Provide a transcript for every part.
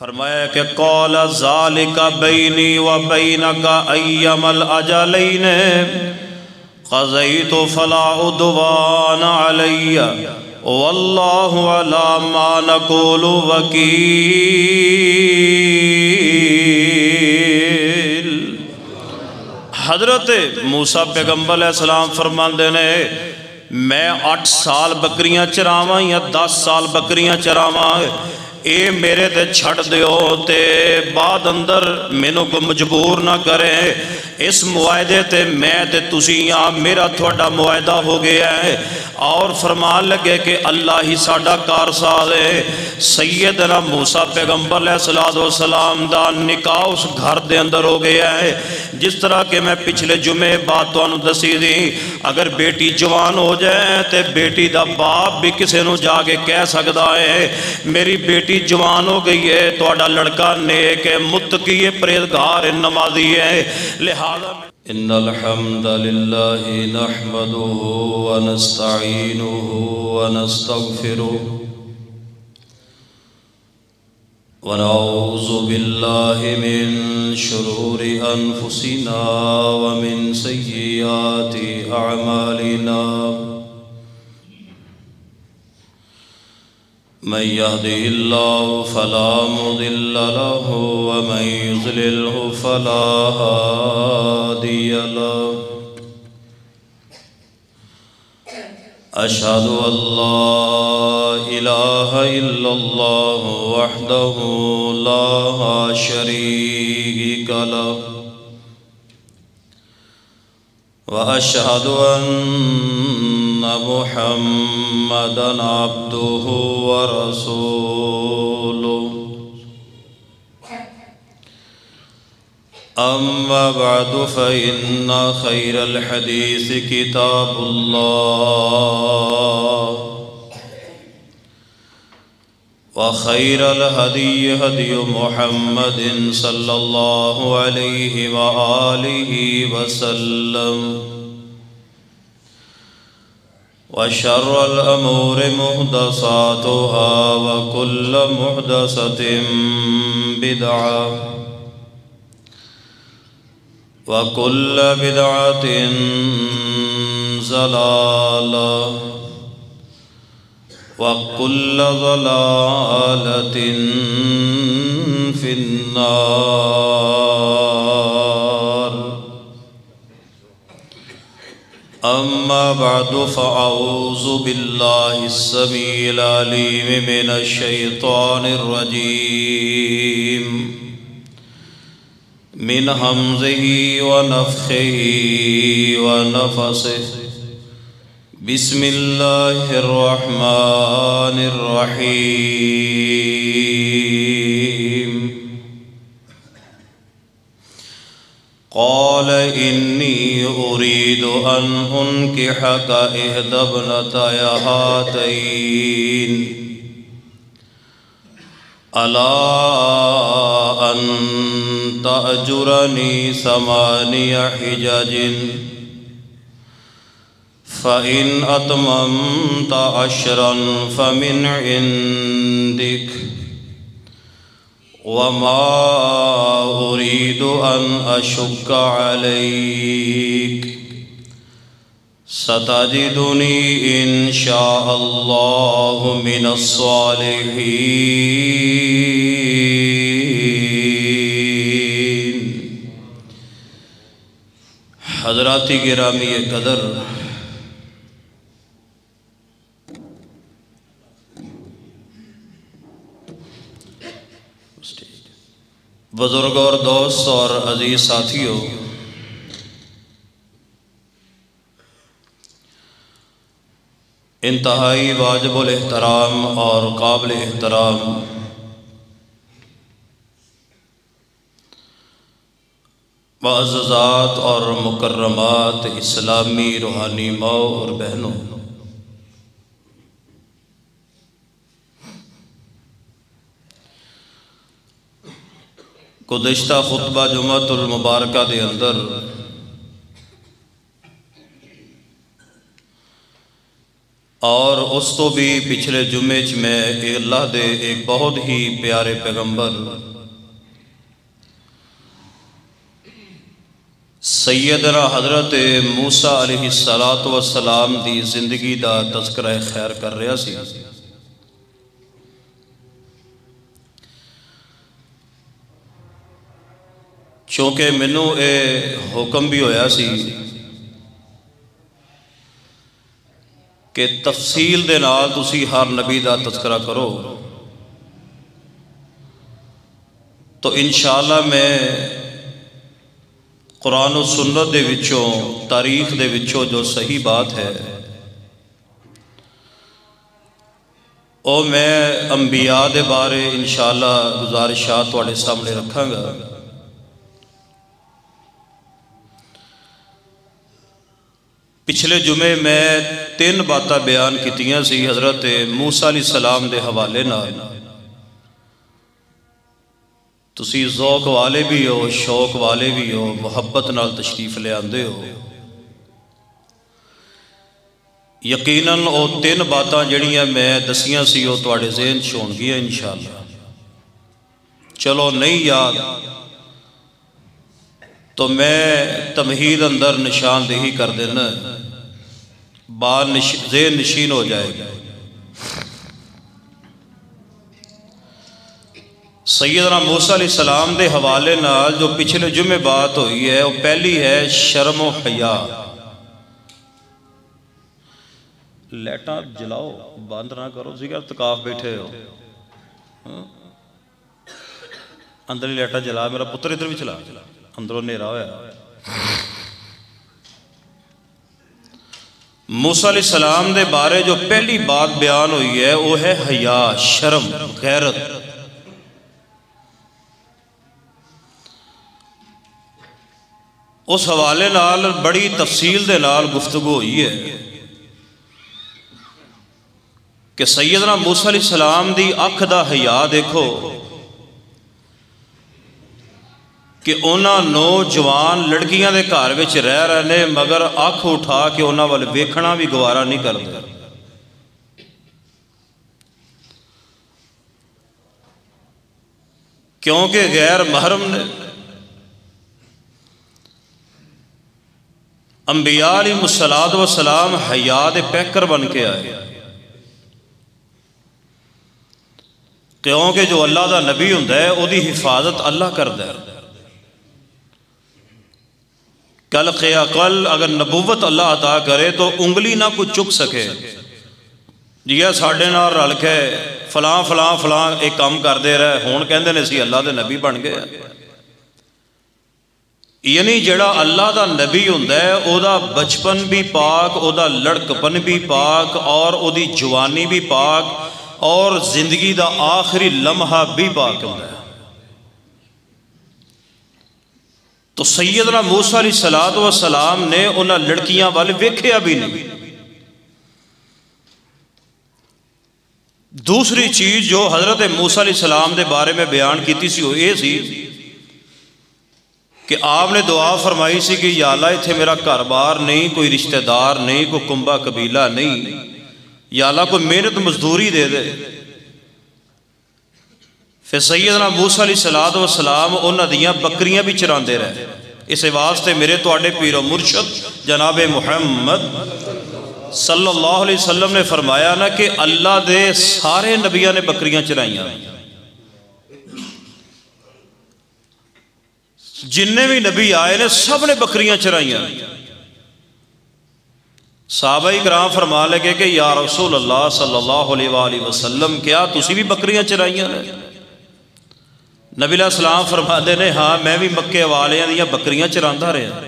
فرمایا کہ قال ذالک بینی و بینک ایما الاجلین قضیت فلا عدوان علی واللہ علی ما نقول وکیل۔ حضرت موسیٰ پیغمبر علیہ السلام فرماندے نے میں 8 سال بکریاں چراواں یا 10 سال بکریاں چراواں، اے میرے تے چھڑ دیو تے بعد اندر مینوں کو مجبور نہ کریں، اس معاہدے تے میں تے تسیاں میرا تھوڑا معاہدہ ہو گیا ہے۔ اور فرمان لگے کہ اللہ ہی ساڈا کارساز ہے۔ سیدنا موسیٰ پیغمبر علیہ السلام دا نکاح اس گھر دے اندر ہو گیا ہے، جس طرح کہ میں پچھلے جمعے بات تانوں دسی دی، اگر بیٹی جوان ہو جائے تے بیٹی دا باپ بھی کسے نو جا کے کہہ سکدا ہے میری بیٹی جوان ہو گئی ہے، تہاڈا لڑکا نیک ہے، متقی ہے، پرہیزگار ہے، نمازی ہے۔ لہذا ان الحمد للہ نحمده ونستعینه ونستغفره ونعوذ باللہ من شرور انفسنا ومن سیئات اعمالنا من يهده الله فلا مضل له ومن يضلله فلا هادي له أشهد أن لا إله إلا الله وحده لا شريك له وأشهد أن محمدًا عبده ورسوله أما بعد فإن خير الحديث كتاب الله وخير الهدي هدي محمد صلى الله عليه وآله وسلم وشر الأمور محدثاتها وكل محدثة بدعة وكل بدعة ضلالة وكل ضلالة في النار۔ أما بعد فأعوذ بالله السميع العليم من الشيطان الرجيم من همزه ونفخه ونفسه بسم الله الرحمن الرحيم قال إني أريد أن أنكحك إحدى ابنتي هاتين ألا أن تأجرني 8 حجج فإن أتممت 10 فمن عندك وما أريد أن أشق عليك ستجدني إن شاء الله من الصالحين۔ حضرات گرامی قدر، بزرگ اور دوست اور عزیز ساتھیوں، انتہائی واجب الاحترام اور قابل احترام معززات اور مکرمات اسلامی روحانی ماؤں اور بہنوں، گزشتہ خطبہ جمعۃ المبارکہ دے اندر اور اس تو بھی پچھلے جمعے میں اللہ دے ایک بہت ہی پیارے پیغمبر سیدنا حضرت موسی علیہ السلام دی زندگی دا تذکرہ خیر کر رہا سی۔ چونکہ مینوں اے حکم بھی ہویا سی کہ تفصیل دے نال تسی ہر نبی دا تذکرہ کرو، تو انشاءاللہ میں قرآن و سنت دے وچوں تاریخ دے وچوں جو صحیح بات ہے او میں انبیاء دے بارے انشاءاللہ گزارشات تواڈے سامنے رکھاں گا۔ پچھلے جمعے میں 3 باتاں بیان کیتیاں سی حضرت موسی علیہ السلام دے حوالے نال۔ تسی ذوق والے بھی ہو، شوق والے بھی ہو، محبت نال تشریف لے آندے ہو۔ یقیناً او 3 باتاں جڑیاں میں دسیاں سی او تواڈے ذہن چ ہون گیاں انشاءاللہ۔ چلو نہیں یاد تو میں تمہید اندر نشاندہی کر دینا، بات ذہن نشین ہو جائے گا۔ سیدنا موسی علیہ السلام دے حوالے نال جو پچھلے جمعے بات ہوئی ہے وہ پہلی ہے شرم و حیا۔ لیٹاں جلاؤ، بند نہ کرو، ذکر تکاف بیٹھے ہو، اندر ہی لیٹاں جلا، میرا پتر ادھر بھی چلا، اندروں نیرا ہوا۔ موسی علیہ السلام دے بارے جو پہلی بات بیان ہوئی ہے وہ ہے حیا، شرم، غیرت۔ اس حوالے نال بڑی تفصیل دے نال گفتگو ہوئی ہے کہ سیدنا موسی علیہ السلام دی اکھ دا حیا دیکھو کہ انہاں نوجوان لڑکیاں دے گھر وچ رہ رہے نے مگر اکھ اٹھا کے انہاں والے ویکھنا بھی گوارا نہیں کرتے، کیونکہ غیر محرم نے۔ انبیاء علیہ السلام حیا دے پیکر بن کے آئے، کیونکہ جو اللہ دا نبی ہوندا ہے او دی حفاظت اللہ کردا ہے۔ کل اگر نبوت اللہ عطا کرے تو انگلی نہ کوئی چک سکے جی ساڈے نال رل کے فلاں فلاں فلاں ایک کام کردے رہے، ہون کہندے نے اسی اللہ دے نبی بن گئے۔ یعنی جڑا اللہ دا نبی ہوندا ہے او دا بچپن بھی پاک، او دا لڑکپن بھی پاک، اور او دی جوانی بھی پاک، اور زندگی دا آخری لمحہ بھی پاک ہوندا ہے۔ تو سیدنا موسی علیہ السلام نے انہاں لڑکیاں والے ویکھیا بھی نہیں۔ دوسری چیز جو حضرت موسی علیہ السلام دے بارے میں بیان کیتی سی وہ یہ سی کہ آپ نے دعا فرمائی سی کہ یا اللہ اتھے میرا گھر بار نہیں، کوئی رشتہ دار نہیں، کوئی کنبہ قبیلہ نہیں، یا اللہ کوئی محنت مزدوری دے دے۔ پھر سیدنا موسی علیہ السلام انہاں دیاں بکریاں بھی چراندے رہے۔ اس واسطے میرے تواڈے پیر و مرشد جناب محمد صلی اللہ علیہ وسلم نے فرمایا نا کہ اللہ دے سارے نبیاں نے بکریاں چرائیاں، جننے بھی نبی آئے نے سب نے بکریاں چرائیاں۔ صحابہ کرام فرما لگے کہ یا رسول اللہ صلی اللہ علیہ وآلہ وسلم کیا تسی بھی بکریاں چرائیاں نے؟ نبی علیہ السلام فرماتے نے ہاں میں بھی مکے والیاں دیاں بکریاں چراندا رہا۔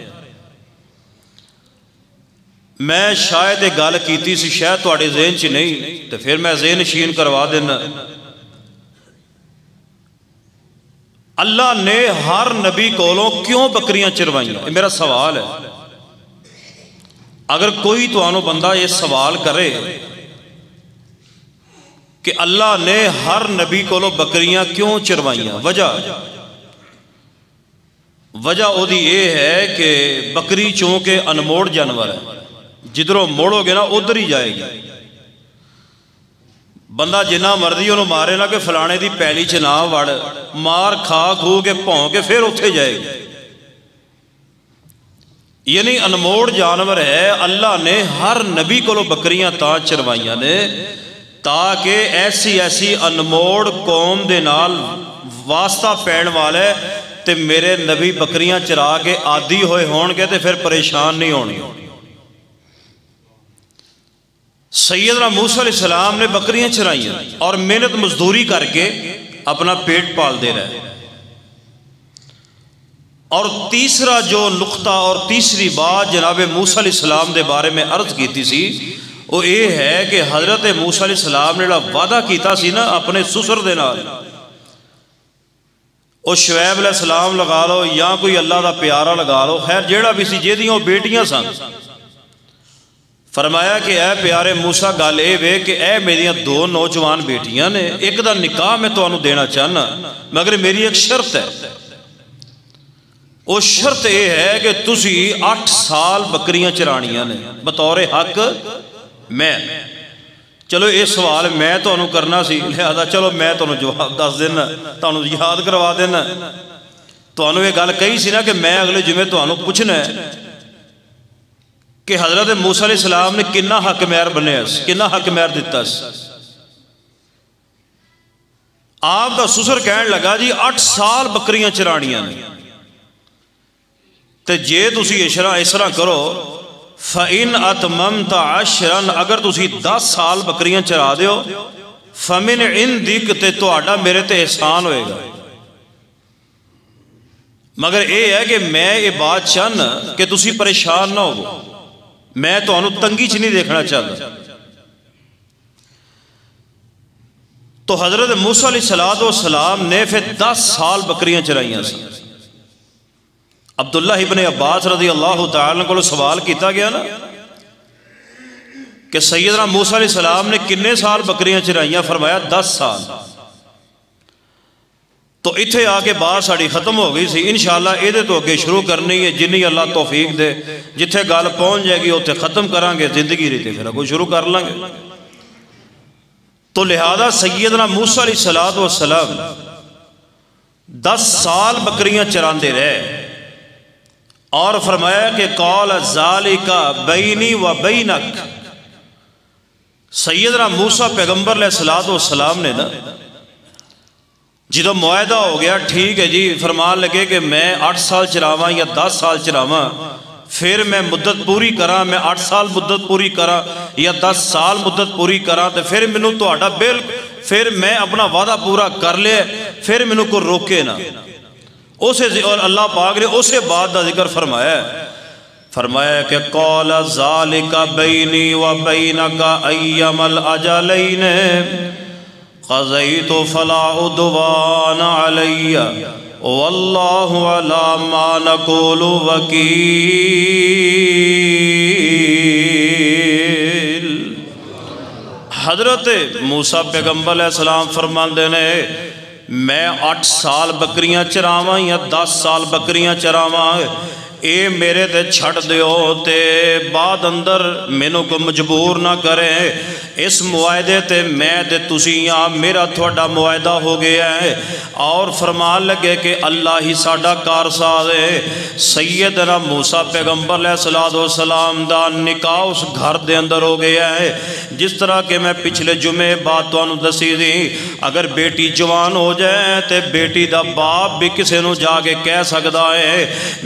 میں شاید ایک گل کیتی سی شاید تواڈے ذہن چ نہیں تو پھر میں ذہن نشین کروا دینا۔ اللہ نے ہر نبی کولوں کیوں بکریاں چروائیاں؟ یہ میرا سوال ہے۔ اگر کوئی توانو بندہ یہ سوال کرے کہ اللہ نے ہر نبی کولوں بکریاں کیوں چروائیاں، وجہ او دی یہ ہے کہ بکری چونکہ انموڑ جانور ہے، جدھروں موڑو گے نا ادھر ہی جائے گی۔ بندہ جنہ مرضی انہوں مارے نہ کہ فلانے دی پیلی چ نہ وڑ، مار کھا کھو کے پھون کے پھر اتھے جائے گی۔ یعنی انموڑ جانور ہے۔ اللہ نے ہر نبی کو بکریاں تاں چروائیاں نے تاکہ ایسی ایسی انموڑ قوم دے نال واسطہ پین والے تے میرے نبی بکریاں چرا کے عادی ہوئے ہون گے تے پھر پریشان نہیں ہونی۔ سیدنا موسیٰ علیہ السلام نے بکریاں چرائیں اور محنت مزدوری کر کے اپنا پیٹ پال دے رہے۔ اور تیسرا جو نقطہ اور تیسری بات جناب موسیٰ علیہ السلام دے بارے میں عرض کیتی سی وہ یہ ہے کہ حضرت موسیٰ علیہ السلام نے وعدہ کیتا سی نا اپنے سسر دے نال، وہ شعیب علیہ السلام لگا لو یا کوئی اللہ دا پیارا لگا لو، خیر جیڑا بھی سی جیدیوں بیٹیاں سن، فرمایا کہ اے پیارے موسیٰ گل اے وے کہ اے میریاں دو نوجوان بیٹیاں نے، ایک دا نکاح میں تو انہوں دینا چاہنا مگر میری ایک شرط ہے، وہ شرط یہ ہے کہ تسی 8 سال بکریاں چرانیاں نے بطور حق میں۔ چلو یہ سوال میں تو انہوں کرنا سی لہذا چلو میں تو انہوں جواب دس دینا، تو انہوں یاد کروا دینا، تو انہوں یہ گل کہی سی نا کہ میں اگلے جمعے تو انہوں پوچھنا ہے کہ حضرت موسیٰ علیہ السلام نے کنا حق مہر بنے اس، کنا حق مہر دیتا اس۔ آپ دا سسر کہنے لگا جی 8 سال بکریاں چرانیاں نے، تے جے تسی اس طرح کرو فَإِنْ أَتْمَمْتَ عَشْرًا اگر تسی 10 سال بکریاں چرا دیو فَمِنْ عِنْدِكَ تے تہاڈا میرے تے احسان ہوئے گا، مگر یہ ہے کہ میں یہ بات چاہنا کہ تسی پریشان نہ ہو، میں تو انہوں تنگی چ نہیں دیکھنا چاہتا۔ تو حضرت موسیٰ علیہ السلام نے پھر 10 سال بکریاں چرائیاں سی۔ عبداللہ ابن عباس رضی اللہ تعالیٰ کو سوال کیتا گیا نا کہ سیدنا موسیٰ علیہ السلام نے کنے سال بکریاں چرائیاں، فرمایا 10 سال۔ تو اتھے آ کے بات ساڑی ختم ہو گئی سی، انشاءاللہ ایدے تو اگے شروع کرنی ہے، جنہی اللہ توفیق دے، جتھے گال پہنچ جائے گی اتھے ختم کران گے، زندگی رہتے پھر کوئی شروع کر لیں گے۔ تو لہذا سیدنا موسیٰ علیہ السلام 10 سال بکریاں چراندے رہے اور فرمایا کہ قال ذالک بینی و بینک، سیدنا موسیٰ پیغمبر علیہ السلام نے نا جدو معاہدہ ہو گیا ٹھیک ہے جی، فرمان لگے کہ میں 8 سال چراواں یا 10 سال چراواں، پھر میں مدت پوری کراں، میں 8 سال مدت پوری کراں یا 10 سال مدت پوری کراں، تو پھر منو تو آڈا بل پھر میں اپنا وعدہ پورا کر لے، پھر منو کو روکے نا۔ اور اللہ پاک نے اسے بات دا ذکر فرمایا کہ قال ذالک بینی و بینک ایم الاجلین قضیت فلا عدوان علی واللہ علی ما نقول وکیل۔ حضرت موسیٰ پیغمبر علیہ السلام فرماندے نے میں 8 سال بکریاں چراواں یا 10 سال بکریاں چراواں، اے میرے تے چھڑ دیو تے بعد اندر مینوں کو مجبور نہ کریں، اس معاہدے تے میں تے تسیاں میرا تھوڑا معاہدہ ہو گیا ہے۔ اور فرمان لگے کہ اللہ ہی ساڈا کارساز ہے۔ سیدنا موسیٰ پیغمبر علیہ السلام دا نکاح اس گھر دے اندر ہو گیا ہے، جس طرح کہ میں پچھلے جمعے بات تو انہوں دسی دی، اگر بیٹی جوان ہو جائے تے بیٹی دا باپ بھی کسے نو جا کے کہہ سکدا ہے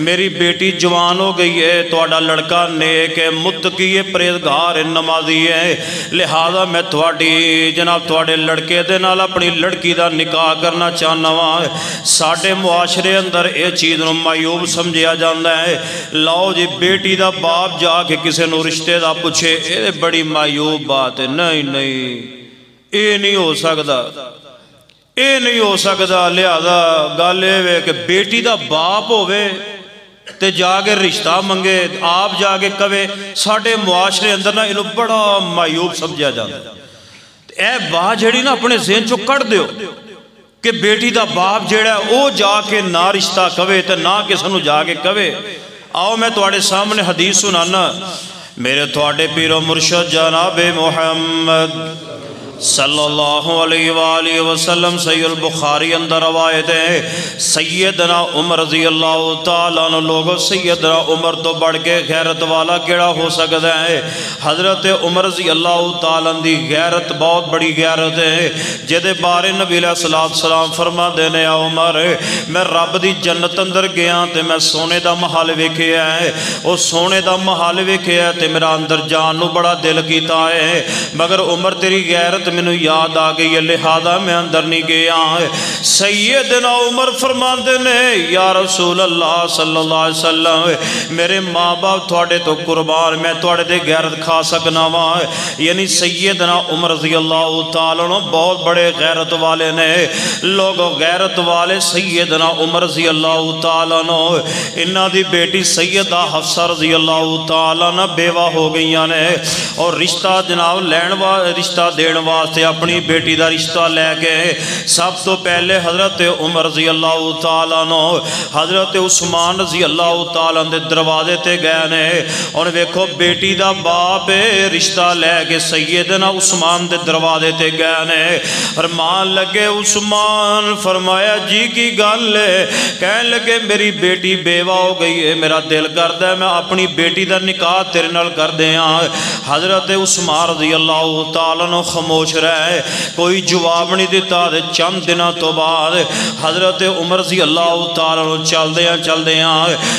میری بیٹی جوان ہو گئی ہے، تھوڑا لڑکا نیک ہے، متقی ہے، پرہیزگار ہے، نمازی ہے، لہذا میں تھوڑی جناب تھوڑے لڑکے دے نال اپنی لڑکی دا نکاح کرنا چاہنا وا۔ ساڈے معاشرے اندر اے چیز نو معیوب سمجھیا جاندا ہے، لو جی بیٹی دا باپ جا کے کسے نو رشتے دا پوچھے، اے بڑی معیوب بات ہے۔ نہیں اے نہیں ہو سکدا، اے نہیں ہو سکدا، لہذا گل اے کہ بیٹی دا باپ ہوئے تے جا کے رشتہ منگے، آپ جا کے کہے، ساڑھے معاشرے اندر نا انہوں بڑا معیوب سمجھا جاتا۔ اے بات جڑی نا اپنے ذہن چو کڑ دیو کہ بیٹی دا باپ جڑا ہے او جا کے نہ رشتہ کہے تے نہ کسنو جا کے کہے۔ آؤ میں تواڈے سامنے حدیث سنانا، میرے تواڈے پیر و مرشد جناب محمد صلی اللہ علیہ وآلہ وسلم صحیح البخاری اندر روایت ہے سیدنا عمر رضی اللہ تعالیٰ عنہ لوگوں سیدنا عمر تو بڑھ کے غیرت والا کیڑا ہو سکتا ہے حضرت عمر رضی اللہ تعالیٰ عنہ دی غیرت بہت بڑی غیرت ہے جدے بارے نبی علیہ السلام فرما دینے عمر میں رب دی جنت اندر گیا تے میں سونے دا محل ویکھیا ہے او سونے دا محل ویکھیا ہے تے میرا اندر جان نو بڑا دل کیتا ہے مگر عمر تیری غیرت مینوں یاد آ گئی ہے لہذا میں اندر نہیں گیا سیدنا عمر فرماندے نے یا رسول اللہ صلی اللہ علیہ وسلم میرے ماں باپ تھوڑے تو قربان میں تھوڑے دے غیرت کھا سکنا وا یعنی سیدنا عمر رضی اللہ تعالیٰ عنہ بہت بڑے غیرت والے نے لوگوں غیرت والے سیدنا عمر رضی اللہ تعالیٰ عنہ انہاں دی بیٹی سیدہ حفصہ رضی اللہ تعالیٰ عنہ بیوہ ہو گئیاں نے اور رشتہ جناب رشتہ دین واسطے اپنی بیٹی دا رشتہ لے کے سب تو پہلے حضرت عمر رضی اللہ تعالیٰ عنہ حضرت عثمان رضی اللہ تعالیٰ عنہ دروازے تے گئے نے اور ویکھو بیٹی دا باپ رشتہ لے کے سیدنا عثمان دے دروازے تے گئے نے فرمان لگے عثمان فرمایا جی کی گل ہے کہنے لگے میری بیٹی بیوہ ہو گئی ہے میرا دل کردا ہے میں اپنی بیٹی دا نکاح تیرے نال کر دیاں حضرت عثمان رضی اللہ تعالیٰ عنہ خاموش رہے کوئی جواب نہیں دیتا دے چند دنوں تو بعد حضرت عمر رضی اللہ تعالیٰ عنہ چل دیاں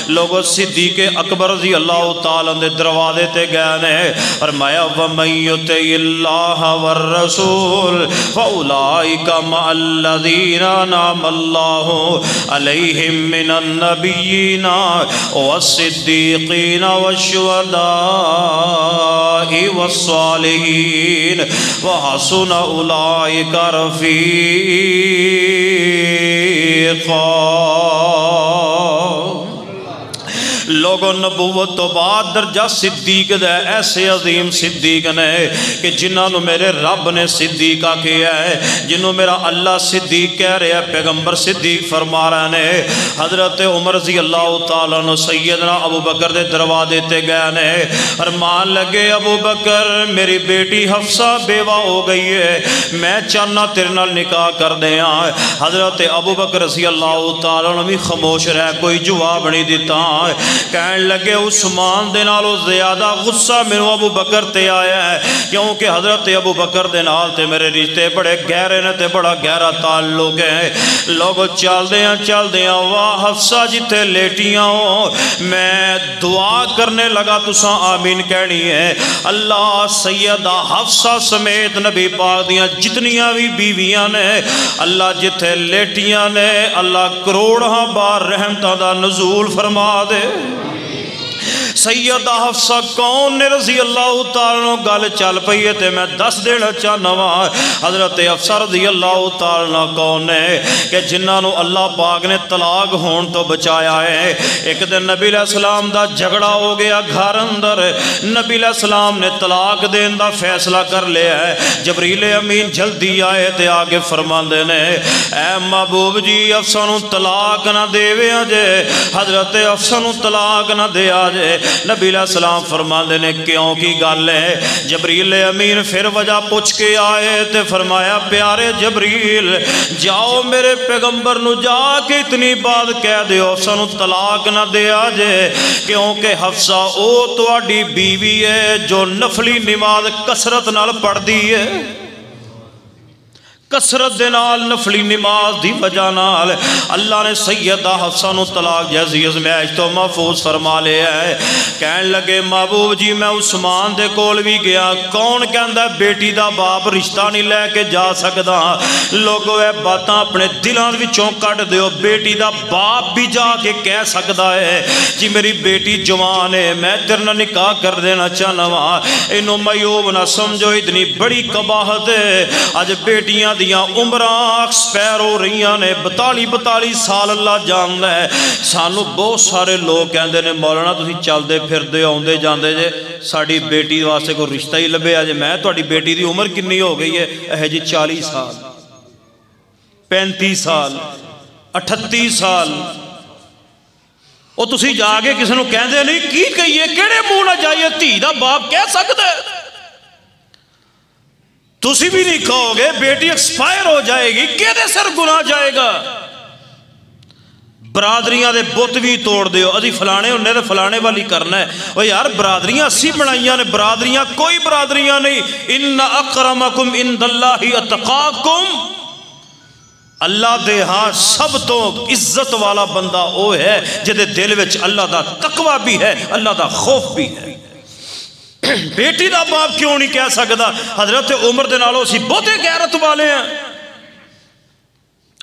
لوگوں صدیق اکبر رضی اللہ تعالیٰ عنہ دروازے تے گئے نے فرمایا وَمَن يُطِعِ اللَّهَ وَالرَّسُولَ فَأُولَئِكَ مَعَ الَّذِينَ أَنْعَمَ اللَّهُ عَلَيْهِم مِّنَ النَّبِيِّينَ وَالصِّدِّيقِينَ وَالشُّهَدَاءِ وَالصَّالِحِينَ وَحَسُنَ أُولَئِكَ رَفِيقًا لوگوں نبوت تو بعد درجہ صدیق دے ایسے عظیم صدیق نے کہ جنہوں نے میرے رب نے صدیقہ کیا ہے جنہوں میرا اللہ صدیق کہہ رہے ہیں پیغمبر صدیق فرما رہے ہیں حضرت عمر رضی اللہ تعالیٰ عنہ سیدنا ابو بکر دے دروازے تے گئے نے فرمان لگے ابو بکر میری بیٹی حفصہ بیوہ ہو گئی ہے میں چاہنا تیرے نال نکاح کر دیاں حضرت ابو بکر رضی اللہ تعالیٰ عنہ بھی خاموش رہے کوئی جواب نہیں دیتا کہنے لگے عثمان دے نالوں زیادہ غصہ میرے ابو بکر تے آیا ہے کیونکہ حضرت ابو بکر دے نال تے میرے رشتے بڑے گہرے نے تے بڑا گہرا تعلق ہے لوگوں چل دیاں واہ حفصہ جتے لیٹیاں ہو میں دعا کرنے لگا تساں آمین کہنی ہے اللہ سیدہ حفصہ سمیت نبی پاک دیاں جتنیاں بھی بیویاں نے اللہ جتے لیٹیاں نے اللہ کروڑاں بار رحمتاں دا نزول فرما دے سیدہ حفصہ کون نے رضی اللہ تعالیٰ گل چل پئی ہے تے میں دس دینا چاہنا وا حضرت حفصہ رضی اللہ تعالیٰ کون نے کہ جنہاں نو اللہ پاک نے طلاق ہون تو بچایا ہے ایک دن نبی علیہ السلام دا جھگڑا ہو گیا گھر اندر نبی علیہ السلام نے طلاق دین دا فیصلہ کر لیا ہے جبریل امین جلدی آئے تے آگے فرماندے نے اے محبوب جی حفصہ نو طلاق نہ دے وے جے حضرت حفصہ نو طلاق نہ دے آجے نبی علیہ السلام فرماندے نے کیوں کی گل ہے جبریل امین پھر وجہ پوچھ کے آئے تے فرمایا پیارے جبریل جاؤ میرے پیغمبر نو جا کے اتنی بات کہہ دیو حفصہ نو طلاق نہ دے آجے کیونکہ حفصہ او تواڈی بیوی ہے جو نفلی نماز کثرت نال پڑھ دی ہے کثرت دے نال نفلی نماز دی وجہ نال اللہ نے سیدہ حفصہ نو طلاق جیسی ازمائش تو محفوظ فرما لیا ہے کہنے لگے محبوب جی میں عثمان دے کول بھی گیا کون کہندا بیٹی دا باپ رشتہ نہیں لے کے جا سکدا لوگو اے باتاں اپنے دلاں وچوں کڈ دیو بیٹی دا باپ بھی جا کے کہہ سکدا ہے جی میری بیٹی جوان ہے میں تیرے نال نکاح کر دینا چاہنا وا اینو میوب نہ سمجھو اتنی بڑی قباحت ہے اج بیٹیاں دیاں عمرہ ایکسپائر ہو رہیاں نے 42 سال اللہ جاندا ہے سانو بہت سارے لوگ کہندے نے مولانا تسی چلدے پھردے آوندے جاندے جے ساڈی بیٹی واسطے کوئی رشتہ ہی لبھیا جے میں تہاڈی بیٹی دی عمر کنی ہو گئی ہے اے جی 40 سال 35 سال 38 سال او تسی جا کے کسی نو کہندے نہیں کی کہیے کیڑے منہ نہ جائیے دھی دا باپ کہہ سکدا ہے تسی بھی نہیں کہو گے بیٹی ایکسپائر ہو جائے گی کہدے سر گناہ جائے گا؟ برادریاں دے بت بھی توڑ دیو اسی فلانے انہیں دے فلانے والی کرنا ہے. وہ یار برادریاں اسی بنائیاں نے، برادریاں کوئی برادریاں نہیں. ان اکرمکم عند اللہ اتقاکم، اللہ دے ہاں سب تو عزت والا بندہ وہ ہے جدے دل وچ اللہ دا تقوی بھی ہے، اللہ دا خوف بھی ہے. بیٹی دا باپ کیوں نہیں کہہ سکتا حضرت عمر دے نالوں اسی بہتے غیرت والے ہیں؟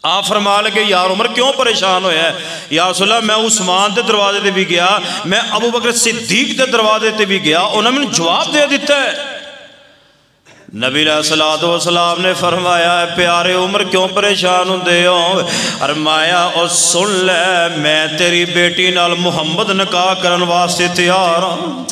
آپ فرما لگے یار عمر کیوں پریشان ہویا ہے؟ یا رسول اللہ میں عثمان دے دروازے تے بھی گیا، میں ابو بکر صدیق دے دروازے تے بھی گیا، انہوں نے جواب دے دیتا ہے. نبی علیہ السلام نے فرمایا پیارے عمر کیوں پریشان ہوندے ہو؟ فرمایا او سن لے میں تیری بیٹی نال محمد نکاح کرن واسطے تیار ہوں.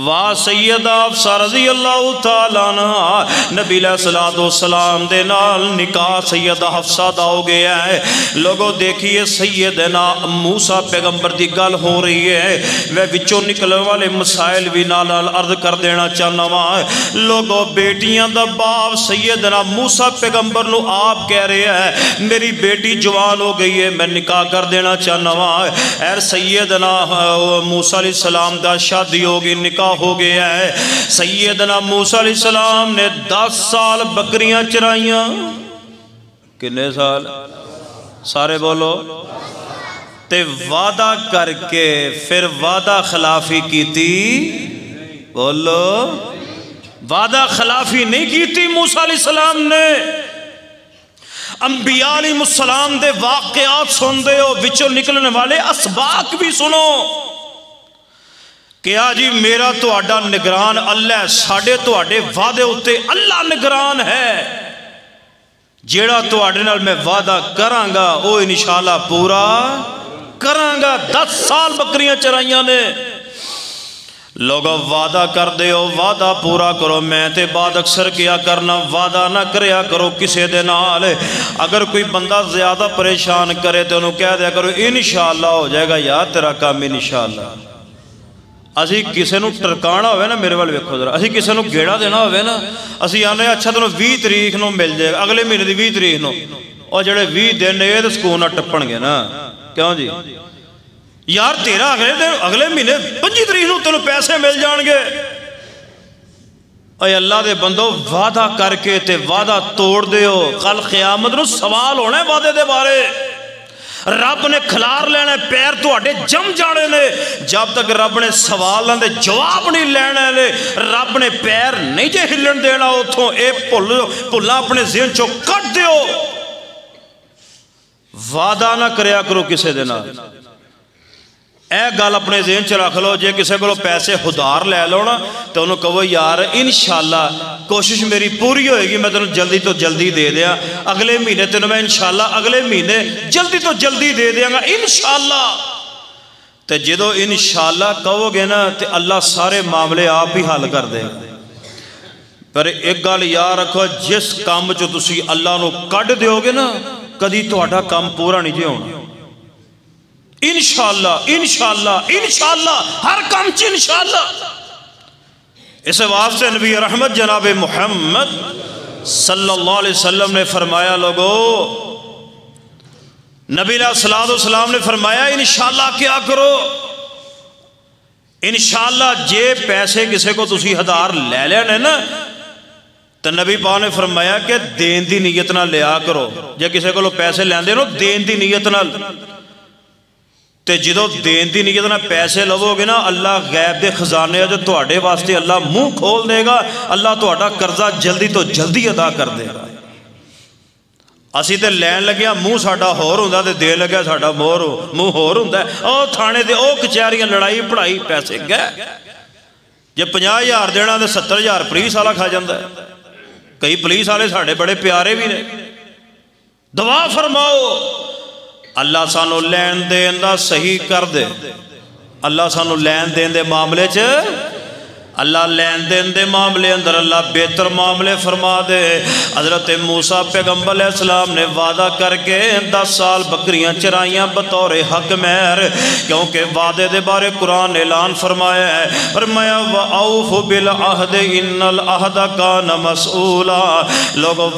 واہ سیدہ حفصہ رضی اللہ تعالیٰ عنہ، نبی علیہ السلام دے نال نکاح سیدہ حفصہ دا ہو گیا ہے. لوگوں دیکھیے سیدنا موسیٰ پیغمبر دی گل ہو رہی ہے، میں وچوں نکلنے والے مسائل بھی نال عرض کر دینا چاہنا وا. لوگوں بیٹیاں دا باپ سیدنا موسیٰ پیغمبر نو آپ کہہ رہے ہیں میری بیٹی جوان ہو گئی ہے میں نکاح کر دینا چاہنا وا. اے سیدنا موسیٰ علیہ السلام دا شادی ہوگی نکاح ہو گیا ہے. سیدنا موسیٰ علیہ السلام نے 10 سال بکریاں چرائیاں. کتنے سال؟ سارے بولو. تے وعدہ کر کے پھر وعدہ خلافی کی تھی. بولو. وعدہ خلافی نہیں کی تھی موسیٰ علیہ السلام نے. انبیاء علیہ السلام دے واقعات سن دے ہو، وچوں نکلنے والے اسباق بھی سنو. کہ جی میرا تو اڈا نگران اللہ ہے، ساڑھے تو اڈے وعدے ہوتے اللہ نگران ہے. جیڑا تو اڈے نال میں وعدہ کرانگا وہ انشاءاللہ پورا کرانگا. 10 سال بکریاں چرائیاں نے. لوگوں وعدہ کر دے ہو وعدہ پورا کرو. میں تے بعد اکثر کیا کرنا وعدہ نہ کریا کرو کسے دے نال. اگر کوئی بندہ زیادہ پریشان کرے تو انہوں کہہ دیا کرو انشاءاللہ ہو جائے گا یار تیرا کام انشاءاللہ. اسی کسے نو ٹرکانا ہوئے نا میرے والے ویکھو ذرا، اسی کسے نو گیڑا دینا ہوئے نا اسی آنے اچھا تنو 20 تاریخ نو مل جائے گا اگلے مہینے دی 20 تاریخ نو، اور جڑے 20 دن یہ تو سکون نہ ٹپن گے نا. کیوں جی یار تیرا اگلے مہینے 25 تاریخ نو تنو پیسے مل جان گے. اے اللہ دے بندو وعدہ کر کے تے وعدہ توڑ دے ہو. کل قیامت نو سوال ہونا ہے وعدے دے بارے. رب نے کھلار لینا پیر تو اڈے جم جانے نے. جب تک رب نے سوال دے جواب نہیں لینا نے رب نے پیر نہیں جے ہلن دینا. اتھوں اے پھلا اپنے ذہن چو کٹ دیو. وعدہ نہ کریا کرو کسے دینا. اے گل اپنے ذہن چ رکھ لو جے کسے کو پیسے خدار لے لو نا تو انہوں کہو یار انشاءاللہ کوشش میری پوری ہوئے گی میں تنہوں جلدی تو جلدی دے دیا. اگلے مہینے تنہوں میں انشاءاللہ اگلے مہینے جلدی تو جلدی دے دیا گا انشاءاللہ. تے جدو انشاءاللہ کہو گے نا تے اللہ سارے معاملے آپ ہی حل کر دے. پر ایک گل یاد رکھو جس کام جو تسی اللہ نو کڈ دیو گے نا کدی تہاڈا کام پورا نہیں جے ہونا. انشاءاللہ انشاءاللہ انشاءاللہ ہر کام چ انشاءاللہ. اس واسطے نبی رحمت جناب محمد صلی اللہ علیہ وسلم نے فرمایا لوگو نبی علیہ السلام نے فرمایا انشاءاللہ کیا کرو. انشاءاللہ جے پیسے کسے کو تسی ہزار لے لینے نا تو نبی پاک نے فرمایا کہ دین دی نیت نہ لیا کرو. جے کسے کو پیسے لیندے نو دین دی نیت نہ تے جدو دین دی نیت نہ پیسے لو گے نا اللہ غیب دے خزانے جو تواڈے واسطے اللہ منہ کھول دے گا. اللہ تواڈا قرضہ جلدی تو جلدی ادا کر دے گا. اسی تے لین لگیا منہ ساڈا ہور ہوندا تے دے لگیا ساڈا منہ ہور ہوندا ہے. او تھانے تے او کچہریاں لڑائی پڑھائی پیسے گئے. جے 50,000 دینا تے 70,000 پولیس والا کھا جاندا ہے. کئی پولیس والے ساڈے بڑے پیارے بھی نے. دعا فرماؤ اللہ سانو لین دین دا صحیح کر دے. اللہ سانو لین دین دے معاملے چ اللہ لین دین دے معاملے اندر اللہ بہتر معاملے فرما دے۔ حضرت موسیٰ پیغمبر علیہ السلام نے وعدہ کر کے 10 سال بکریاں چرائیاں بطور حق مہر، کیونکہ وعدے دے بارے قرآن نے اعلان فرمایا ہے، فرمایا وَأَوْفُ بِالْعَهْدِ إِنَّ الْعَهْدَ كَانَ مَسْئُولًا۔ لوگوں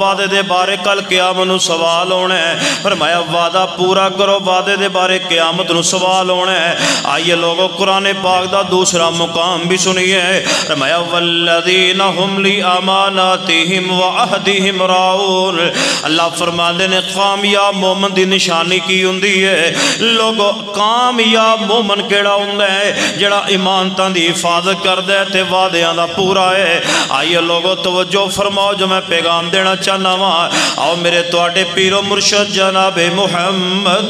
وعدے دے بارے کل قیامت نو سوال ہونا ہے، فرمایا وعدہ پورا کرو، وعدے دے بارے قیامت نو سوال ہونا ہے۔ آئیے لوگوں قرآن پاک دا دوسرا مقام بھی سنیے، فرمایا والذین ہم لِأَمَانَاتِهِمْ وَعَهْدِهِمْ رَاعُونَ۔ اللہ فرماندے نے کامیاب مومن دی نشانی کی ہوندی ہے؟ لوگو کامیاب مومن کیڑا ہوندا ہے؟ جڑا ایمانتاں دی حفاظت کردا ہے تے وعدیاں دا پورا ہے۔ آئیے لوگو توجہ فرماؤ، جو میں پیغام دینا چاہنا وا، آؤ میرے تواڈے پیر و مرشد جناب محمد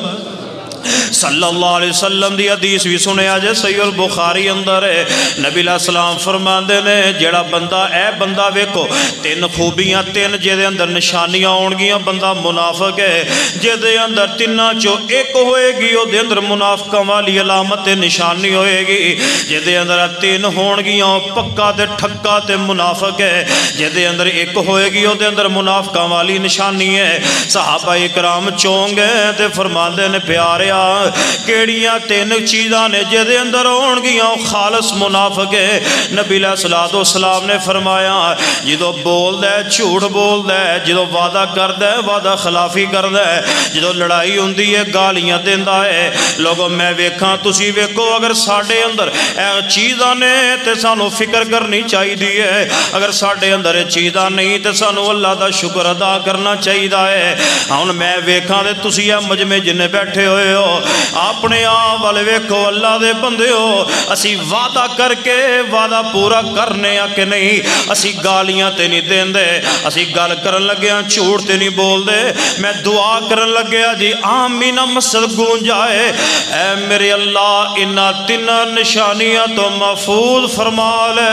صلی اللہ علیہ وسلم دی حدیث بھی سنے آجے، صحیح البخاری اندر ہے، نبی علیہ السلام فرماندے نے جیڑا بندہ اے بندہ ویکو 3 خوبیاں 3 جیدے اندر نشانیاں ہونگیاں، بندہ منافق ہے، جیدے اندر 3 چو ایک ہوئے گی او دے اندر منافقہ والی علامت نشانی ہوئے گی، جیدے اندر 3 ہونگیاں پکا تے ٹھکا تے منافق ہے، جیدے اندر ایک ہوئے گی او دے اندر منافقہ والی نشانی ہے۔ صحابہ اکرام چونگے تے فرماندے نے پیارے کیڑیاں 3 چیزاں نے جدے اندر ہونگیاں خالص منافق ہے؟ نبی علیہ السلام نے فرمایا جدو بول دے جھوٹ بول دے، جدو وعدہ کر دے وعدہ خلافی کر دے، جدو لڑائی ہوندی ہے گالیاں دیندا ہے۔ لوگوں میں ویکھاں تسی ویکھو، اگر ساڈے اندر اے چیزاں نے تے سانو فکر کرنی چاہی دی ہے، اگر ساڈے اندر اے چیزاں نہیں تے سانو اللہ دا شکر ادا کرنا چاہی دا ہے۔ ہن میں ویکھاں تے تسی مجمع جنے بیٹھے ہوئے ہو، اپنے آپ والے ویکھو اللہ دے بندے ہو، اسی وعدہ کر کے وعدہ پورا کرنے یا کہ نہیں؟ اسی گالیاں تے نہیں دین دے، اسی گل کرن لگے ہیں جھوٹ تے نہیں بول دے، میں دعا کرن لگے جی آمین مسجد گونج جائے، اے میرے اللہ انہاں 3 نشانیاں تو محفوظ فرما لے،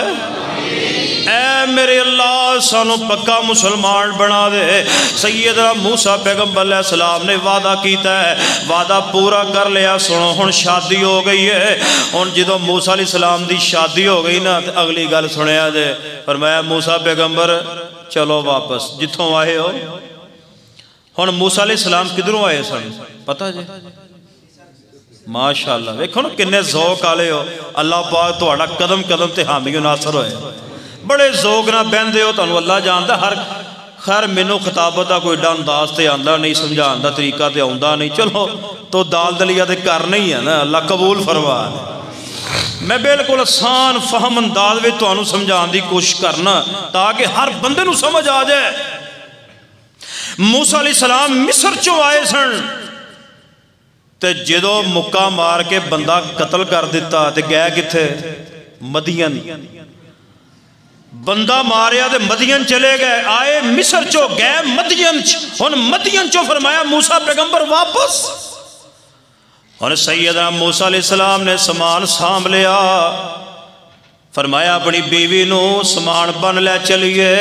اے میرے اللہ سانو پکا مسلمان بنا دے۔ سیدنا موسیٰ پیغمبر علیہ السلام نے وعدہ کیتا ہے، وعدہ پورا کر لیا۔ سنو ہن شادی ہو گئی ہے، ہن جدو موسیٰ علیہ السلام دی شادی ہو گئی نا، اگلی گل سنیا جے، فرمایا موسیٰ پیغمبر چلو واپس جتھوں آئے ہو۔ ہن موسیٰ علیہ السلام کدھروں آئے سن پتہ جے؟ ماشاءاللہ ویکھو نا کنے ذوق آلے ہو، اللہ پاک تہاڈا قدم قدم تے حامی و ناصر ہوئے، بڑے ذوق نہ بہندے ہو، تانوں اللہ جاندا ہر خیر مینوں خطابت دا کوئی انداز تے آندا نہیں، سمجھان دا طریقہ تے آندا نہیں، چلو تو دال دلیا تے کرنا ہی ہے نا، اللہ قبول فرما۔ میں بالکل آسان فہم انداز وچ تانوں سمجھان دی کوشش کرنا تاکہ ہر بندے نوں سمجھ آ جائے۔ موسیٰ علیہ السلام مصر چوں آئے سن تے جدو مکہ مار کے بندہ قتل کر دیتا تے گئے کتھے؟ مدین، بندہ ماریا تے مدین چلے گئے، آئے مصر چو گئے مدین، ہن مدین چو فرمایا موسیٰ پیغمبر واپس۔ ہن سیدنا موسیٰ علیہ السلام نے سامان سام لیا، فرمایا اپنی بیوی نو سامان بن لے چلیے۔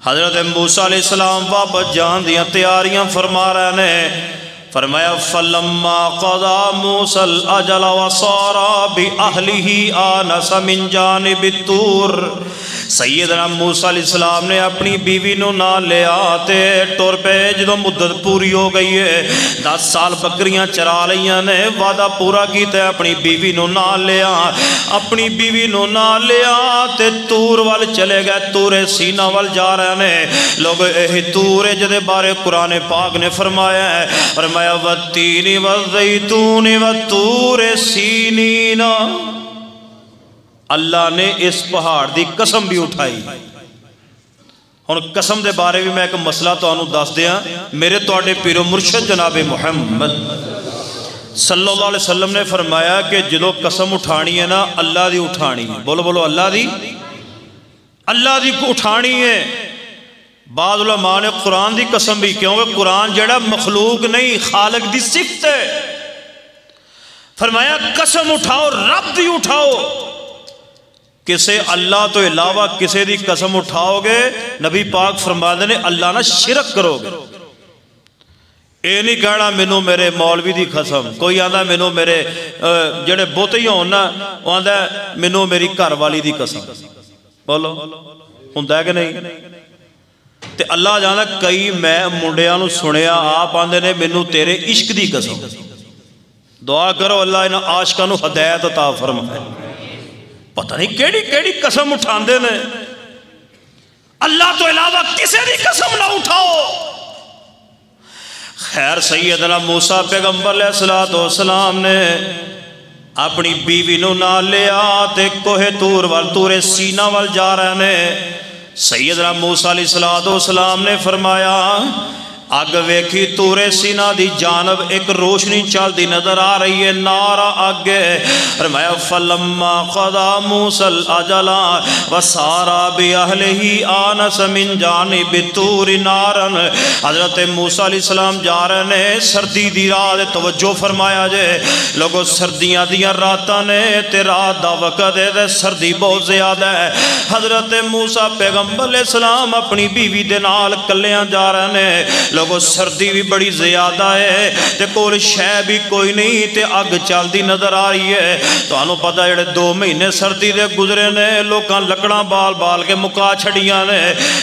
حضرت موسیٰ علیہ السلام واپس جان دیاں تیاریاں فرما رہے نے، فرمایا فَلَمَّا قَضَى مُوسَى الْأَجَلَ وَصَارَ بِأَهْلِهِ آنَسَ مِنْ جَانِبِ الطُّورِ۔ سیدنا موسیٰ علیہ السلام نے اپنی بیوی نو نہ لے آتے ٹور پہ، جدو مدت پوری ہو گئی ہے 10 سال بکریاں چرا لیاں نے، وعدہ پورا کیتا ہے اپنی بیوی نو نہ لے آ، اپنی بیوی نو نہ لے آتے تور وال چلے گئے، تور سینہ وال جا رہے ہیں لوگ۔ اے تور جدے بارے قرآن پاک نے فرمایا ہے، فرمایا وَالتِّينِ وَالزَّيْتُونِ وَالطُّورِ سِينِينَ، اللہ نے اس پہاڑ دی قسم بھی اٹھائی۔ ہن قسم دے بارے بھی میں ایک مسئلہ تو انہوں دس دیا، میرے توڑے پیر و مرشد جناب محمد صلی اللہ علیہ وسلم نے فرمایا کہ جدو قسم اٹھانی ہے نا اللہ دی اٹھانی ہے، بولو بولو اللہ دی کو اٹھانی ہے۔ بعض علماء نے قرآن دی قسم بھی، کیونکہ قرآن جڑا مخلوق نہیں خالق دی صفت ہے، فرمایا قسم اٹھاؤ رب دی اٹھاؤ، کسے اللہ تو علاوہ کسے دی قسم اٹھاؤ گے نبی پاک فرماتے نے اللہ نہ شرک کرو گے۔ یہ نہیں کہنا مینوں میرے مولوی دی قسم، کوئی آندا مینوں میرے جڑے بت ہی ہون نا وہ آندا مینوں میری گھر والی دی قسم، بولو ہوندا ہے کہ نہیں؟ تے اللہ جانا کئی میں منڈیاں نو سنیا آپ آندے نے مینوں تیرے عشق دی قسم۔ دعا کرو اللہ انہاں عاشقاں نو ہدایت عطا فرمائے۔ پتہ نہیں کیڑی کیڑی قسم اٹھاندے نے، اللہ تو علاوہ کسی دی قسم نہ اٹھاؤ۔ خیر سیدنا موسیٰ پیغمبر علیہ السلام نے اپنی بیوی نو نال لیا تے کوہ تور وال تور سینہ وال جا رہے نے۔ سیدنا موسیٰ علیہ السلام نے فرمایا اگ ویکھی تور سینہ دی جانب ایک روشنی چل دی نظر آ رہی ہے، نارا اگ ہے۔ فرمایا فلما قضا موسیٰ الاجل وسارا باہلہ آنس من جانب تور نارا۔ حضرت موسیٰ علیہ السلام جا رہے نے سردی دی رات، توجہ فرمایا جے لوگو سردیاں دیاں راتاں نے تے رات دا وقت ہے، سردی بہت زیادہ ہے۔ حضرت موسیٰ پیغمبر علیہ السلام اپنی بیوی دے نال کلیاں جا رہے نے، لوگوں سردی بھی بڑی زیادہ ہے تے کول شے بھی کوئی نہیں تے اگ چل دی نظر آ رہی ہے۔ تو انہوں پتہ جڑے 2 مہینے سردی دے گزرے نے لوکاں لکڑاں بال بال کے مکا چھڑیاں نے،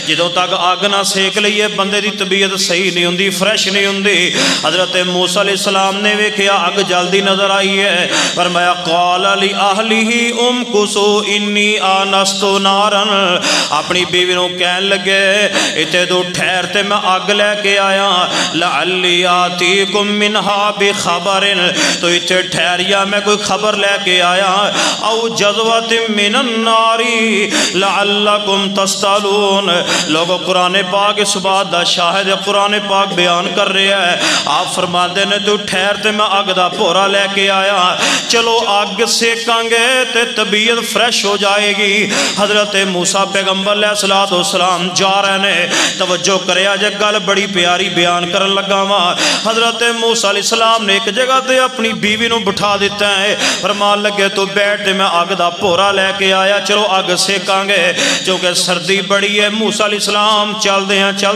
جدوں تک اگ نہ سیک لئیے بندے دی طبیعت صحیح نہیں ہوندی، فریش نہیں ہوندی۔ حضرت موسیٰ علیہ السلام نے ویکھیا اگ جلدی نظر آئی ہے، فرمایا قال لأہلہ امکثوا انی آنست نارا۔ اپنی بیوی نو کہن لگے اتے دو ٹھہرتے میں اگ لے کے آیا، لعلی آتیکم منہا بخبر، تو اتے ٹھہریا میں کوئی خبر لے کے آیا، او جذوۃ من الناری لعلکم تستعلون۔ لوگوں قرآن پاک اس بات دا شاہد قرآن پاک بیان کر رہے ہیں، آپ فرماتے نے تو ٹھہرتے میں اگ دا پورا لے کے آیا، چلو اگ سیکاں گے تے طبیعت فریش ہو جائے گی۔ حضرت موسیٰ پیغمبر علیہ السلام جا رہے نے، توجہ کریا جے گل بڑی پیاری بیان کرن لگا وہاں۔ حضرت موسیٰ علیہ السلام نے ایک جگہ تے اپنی بیوی نو بٹھا دیتا ہے، فرمان لگے تو بیٹھ میں اگ دا پورا لے کے آیا، چلو اگ سیکاں گے، چونکہ سردی بڑی ہے۔ موسیٰ علیہ السلام چل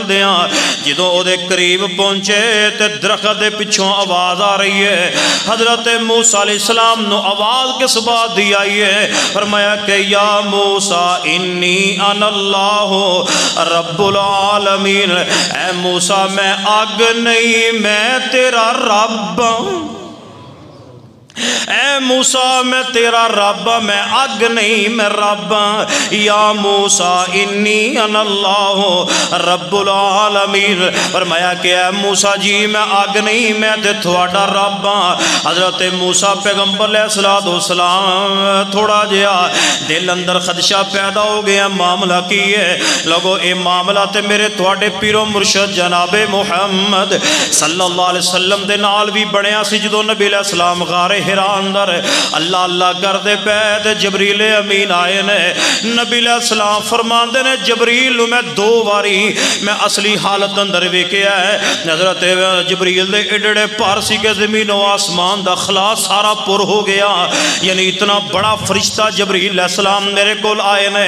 دیاں جدوں او دے قریب پہنچے تے درخت دے پچھوں آواز آ رہی ہے۔ حضرت موسیٰ علیہ السلام نو آواز کس بات دی آئی ہے؟ فرمایا کہ یا موسیٰ انی انا اللہ رب العالمین، اے موسیٰ میں اگ نہیں میں تیرا رب، اے موسیٰ میں تیرا رب، میں اگ نہیں میں رب۔ یا موسیٰ انی انا اللہ رب العالمین، فرمایا کہ اے موسیٰ جی میں اگ نہیں میں تے تھوڑا رب۔ حضرت موسیٰ پیغمبر علیہ السلام تھوڑا جہا دل اندر خدشہ پیدا ہو گیا، معاملہ کی ہے لوگو؟ اے معاملہ تے میرے تھوڑے پیرو مرشد جناب محمد صلی اللہ علیہ وسلم دے نال بھی بنیا سی۔ جدو نبی علیہ السلام غار ہرا اندر اللہ اللہ کردے پے جبریل امین آئے نے، نبی علیہ السلام فرماندے نے جبریل میں 2 باری میں اصلی حالت اندر ویکھیا ہے۔ حضرت جبریل دے اڈڑے پارسی کے زمین و آسمان دا خلا سارا پر ہو گیا، یعنی اتنا بڑا فرشتہ جبریل علیہ السلام میرے کول آئے نے،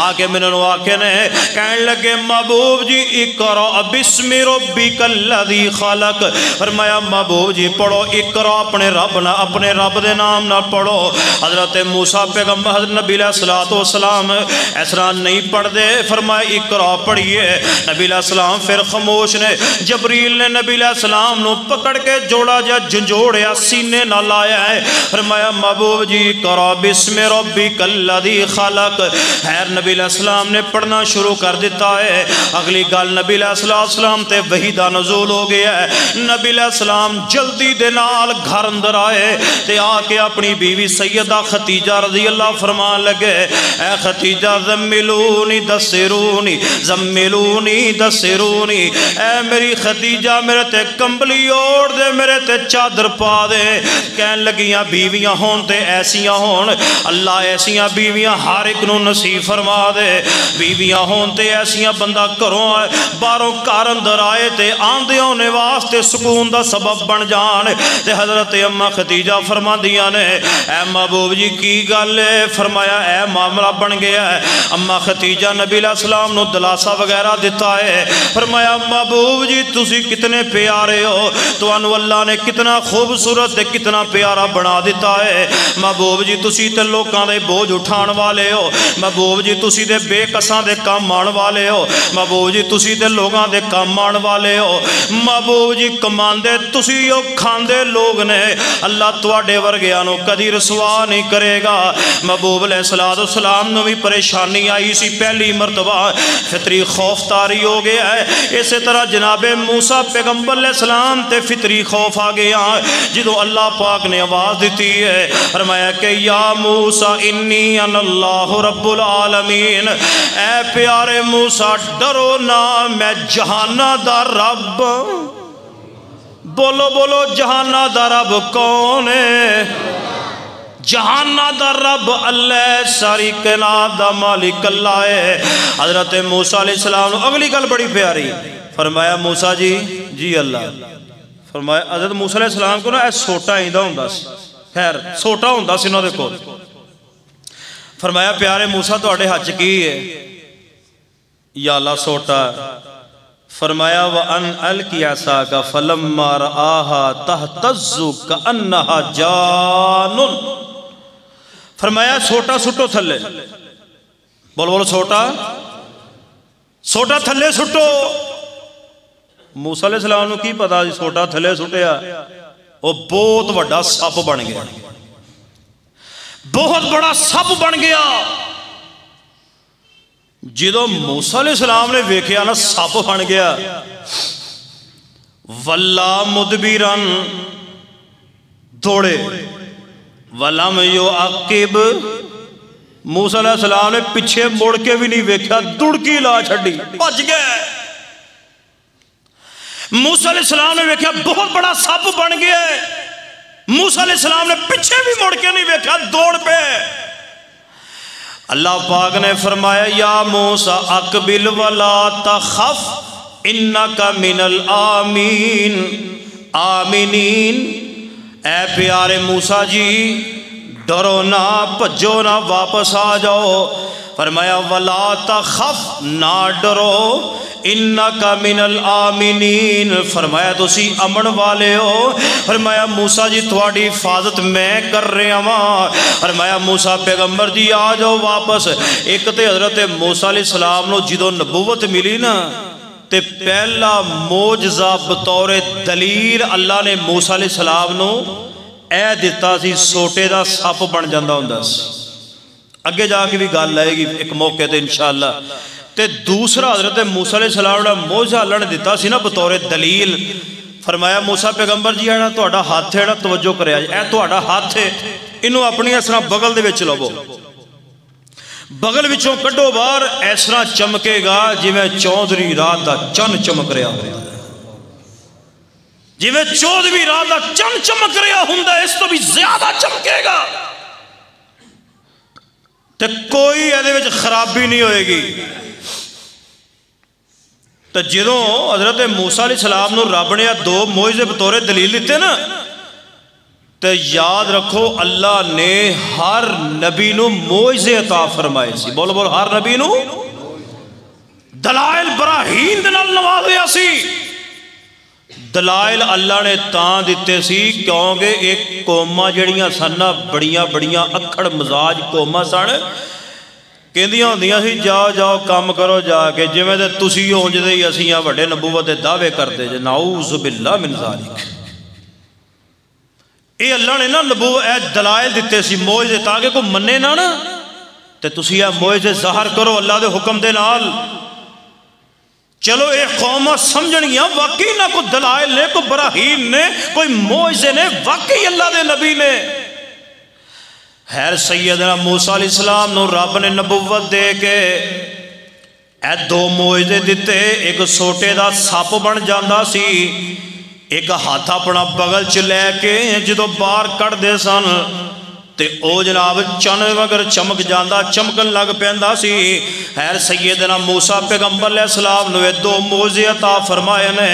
آگے میں نے آکے نے کہنے لگے محبوب جی اقرأ بسم ربک الذی خلق، فرمایا محبوب جی پڑھو اقرأ اپنے رب نہ اپنے رب دے نام نہ پڑھو۔ حضرت موسیٰ پیغمبر حضرت نبی علیہ السلام اس طرح نہیں پڑھ دے، فرمایا اقرأ پڑھیے۔ نبی علیہ السلام پھر خاموش نے، جبریل نے نبی علیہ السلام نو پکڑ کے جوڑا جا جھنجھوڑیا سینے نہ لایا ہے، فرمایا محبوب جی اقرأ بسم ربک الذی خلق۔ خیر نبی علیہ السلام نے پڑھنا شروع کر دیتا ہے۔ اگلی گل نبی علیہ السلام تے وحی دا نزول ہو گیا ہے۔ نبی علیہ السلام جلدی دے نال گھر اندر آئے تے آ کے اپنی بیوی سیدہ ختیجہ رضی اللہ فرمان لگے، اے ختیجہ زملونی دسرونی زملونی دسرونی، اے میری ختیجہ میرے تے کمبلی اوڑ دے، میرے تے چادر پا دے۔ کہن لگیاں بیویاں ہون تے ایسیاں ہون، اللہ ایسیاں بیویاں ہر ایک نو نصیب فرما دے۔ بیویاں ہون تے ایسیاں بندہ کروں باہروں گھر اندر آئے تے آندے ہونے واسطے سکون دا سبب بن جان۔ تے حضرت اماں ختیجہ ختیجہ فرما دیا نے اے محبوب جی کی گل ہے؟ فرمایا اے معاملہ بن گیا ہے۔ اما ختیجہ نبی علیہ السلام نو دلاسا وغیرہ دیتا ہے۔ فرمایا محبوب جی تسی کتنے پیارے ہو، تو انو اللہ نے کتنا خوبصورت تے کتنا پیارا بنا دیتا ہے۔ محبوب جی تسی تے لوکاں دے بوجھ اٹھان والے ہو، محبوب جی تسی تے بے کساں دے کام آن والے ہو، محبوب جی تسی تے لوگاں دے کام آن والے ہو، محبوب جی کماندے تسی ہو، کھاندے لوگ نے، اللہ تواڈے ورگیاں نو کدی رسوا نہیں کرے گا۔ محبوب علیہ السلام نو بھی پریشانی آئی سی، پہلی مرتبہ فطری خوف طاری ہو گیا ہے۔ اسی طرح جناب موسیٰ پیغمبر علیہ السلام تے فطری خوف آ گیا جدو اللہ پاک نے آواز دیتی ہے، فرمایا کہ یا موسیٰ انی انا اللہ رب العالمین، اے پیارے موسیٰ ڈرو نہ، میں جہانہ دا رب۔ بولو بولو جہانہ دا رب کون ہے؟ جہانہ دا رب اللہ، ساری کائنات دا مالک اللہ ہے۔ حضرت موسیٰ علیہ السلام اگلی گل بڑی پیاری، فرمایا موسیٰ جی اللہ، فرمایا حضرت موسیٰ علیہ السلام کو نا اے سوٹا ہی دا ہوں سی، خیر سوٹا ہوں سی انہوں دے کو، فرمایا پیارے موسیٰ تو اڑے حج کی ہے؟ یا اللہ سوٹا ہے۔ فرمایا وَأَنْ أَلْقِ عَصَاكَ فَلَمَّا رَآهَا تَهْتَزُّ كَأَنَّهَا جَانٌ، فرمایا سوٹا سٹو تھلے، بولو بولو سوٹا تھلے سٹو۔ موسیٰ علیہ السلام نے کی پتا جی سوٹا تھلے سٹیا، وہ بہت بڑا سپ بن گیا، بہت بڑا سپ بن گیا۔ جدو موسیٰ علیہ السلام نے ویکھیا نا سپ بن گیا، وَلَّا مُدْبِرًا، دوڑے، وَلَمْ يُعَقِّبْ، موسیٰ علیہ السلام نے پیچھے مڑ کے بھی نہیں ویکھیا، دڑکی لا چھڑی، بچ گئے۔ موسیٰ علیہ السلام نے ویکھیا بہت بڑا سپ بن گیا ہے، موسیٰ علیہ السلام نے پیچھے بھی مڑ کے نہیں ویکھیا، دوڑ پہ۔ اللہ پاک نے فرمایا یا موسیٰ اقبل ولا تخف انکا من الآمین، آمینین، اے پیارے موسیٰ جی ڈرو نہ، پجو نہ، واپس آ جاؤ۔ فرمایا ولا تخف، نہ ڈرو، انکا من الآمینین، فرمایا تسی امن والے ہو۔ فرمایا موسیٰ جی تواڈی حفاظت میں کر رہا ہاں۔ فرمایا موسیٰ پیغمبر جی آ جاؤ واپس۔ ایک تے حضرت موسیٰ علیہ السلام نو جدو نبوت ملی نا تے پہلا معجزہ بطور دلیل اللہ نے موسیٰ علیہ السلام نو اے دیتا سی، سوٹے دا سپ بن جاندہ ہوندا سی۔ اگے جا کے بھی گل آئے گی ایک موقع تے انشاءاللہ۔ تے دوسرا حضرت موسیٰ علیہ السلام نے معجزہ اللہ نے دیتا سی نا بطور دلیل۔ فرمایا موسیٰ پیغمبر جی ایڑا تو اڑا ہاتھ ہے، ایڑا توجہ کرے آج، اے تو اڑا ہاتھ ہے، انہوں اپنی اسنا بغل دے وچ لو، بغل وچوں کڈو بار، ایسنا چمکے گا جی میں چودھری رات دا چن چمک رہا ہوں، جی میں چودھری رات دا چن چمک رہا ہوں، اس تو بھی زیادہ چمکے گا، تے کوئی ایدے وچ خرابی نہیں ہوئے گی۔ تو جدوں حضرت موسیٰ علیہ السلام نو رب نے دو معجزے بطور دلیل دیتے نا، تو یاد رکھو اللہ نے ہر نبی نو معجزے عطا فرمائے سی، بولو بولو ہر نبی نو دلائل براہین دنال نوازیا سی۔ دلائل اللہ نے تاں دیتے سی کیونکہ ایک قومہ جڑیاں سننا بڑیاں بڑیاں اکھڑ مزاج قومہ سن، کہندیاں ہوندیاں سی جاؤ جاؤ کام کرو جا کے، جویں تے تسی ہو جدے ہی اسی یہاں بڑے نبوت دعوے کرتے جے، نعوذ باللہ من ذالک۔ اے اللہ نے نا نبوت اے دلائل دیتے سی معجزے تاکہ کوئی منے نہ نا تے تسی اے معجزے ظاہر کرو اللہ دے حکم دے نال۔ چلو اے قومہ سمجھنیاں واقعی نہ کوئی دلائل نے، کوئی براہین نے، کوئی معجزے نے، واقعی اللہ دے نبی نے۔ خیر سیدنا موسیٰ علیہ السلام نو رب نے نبوت دے کے اے دو معجزے دیتے، ایک سوٹے دا سپ بن جاندہ سی، ایک ہاتھ اپنا بغل چ لے کے جدو باہر کٹ دے سن تے او جناب چن وگر چمک جاندہ چمکن لگ پیندا سی. خیر سیدنا موسیٰ پیغمبر علیہ السلام نے دو موعظے عطا فرمائے نے.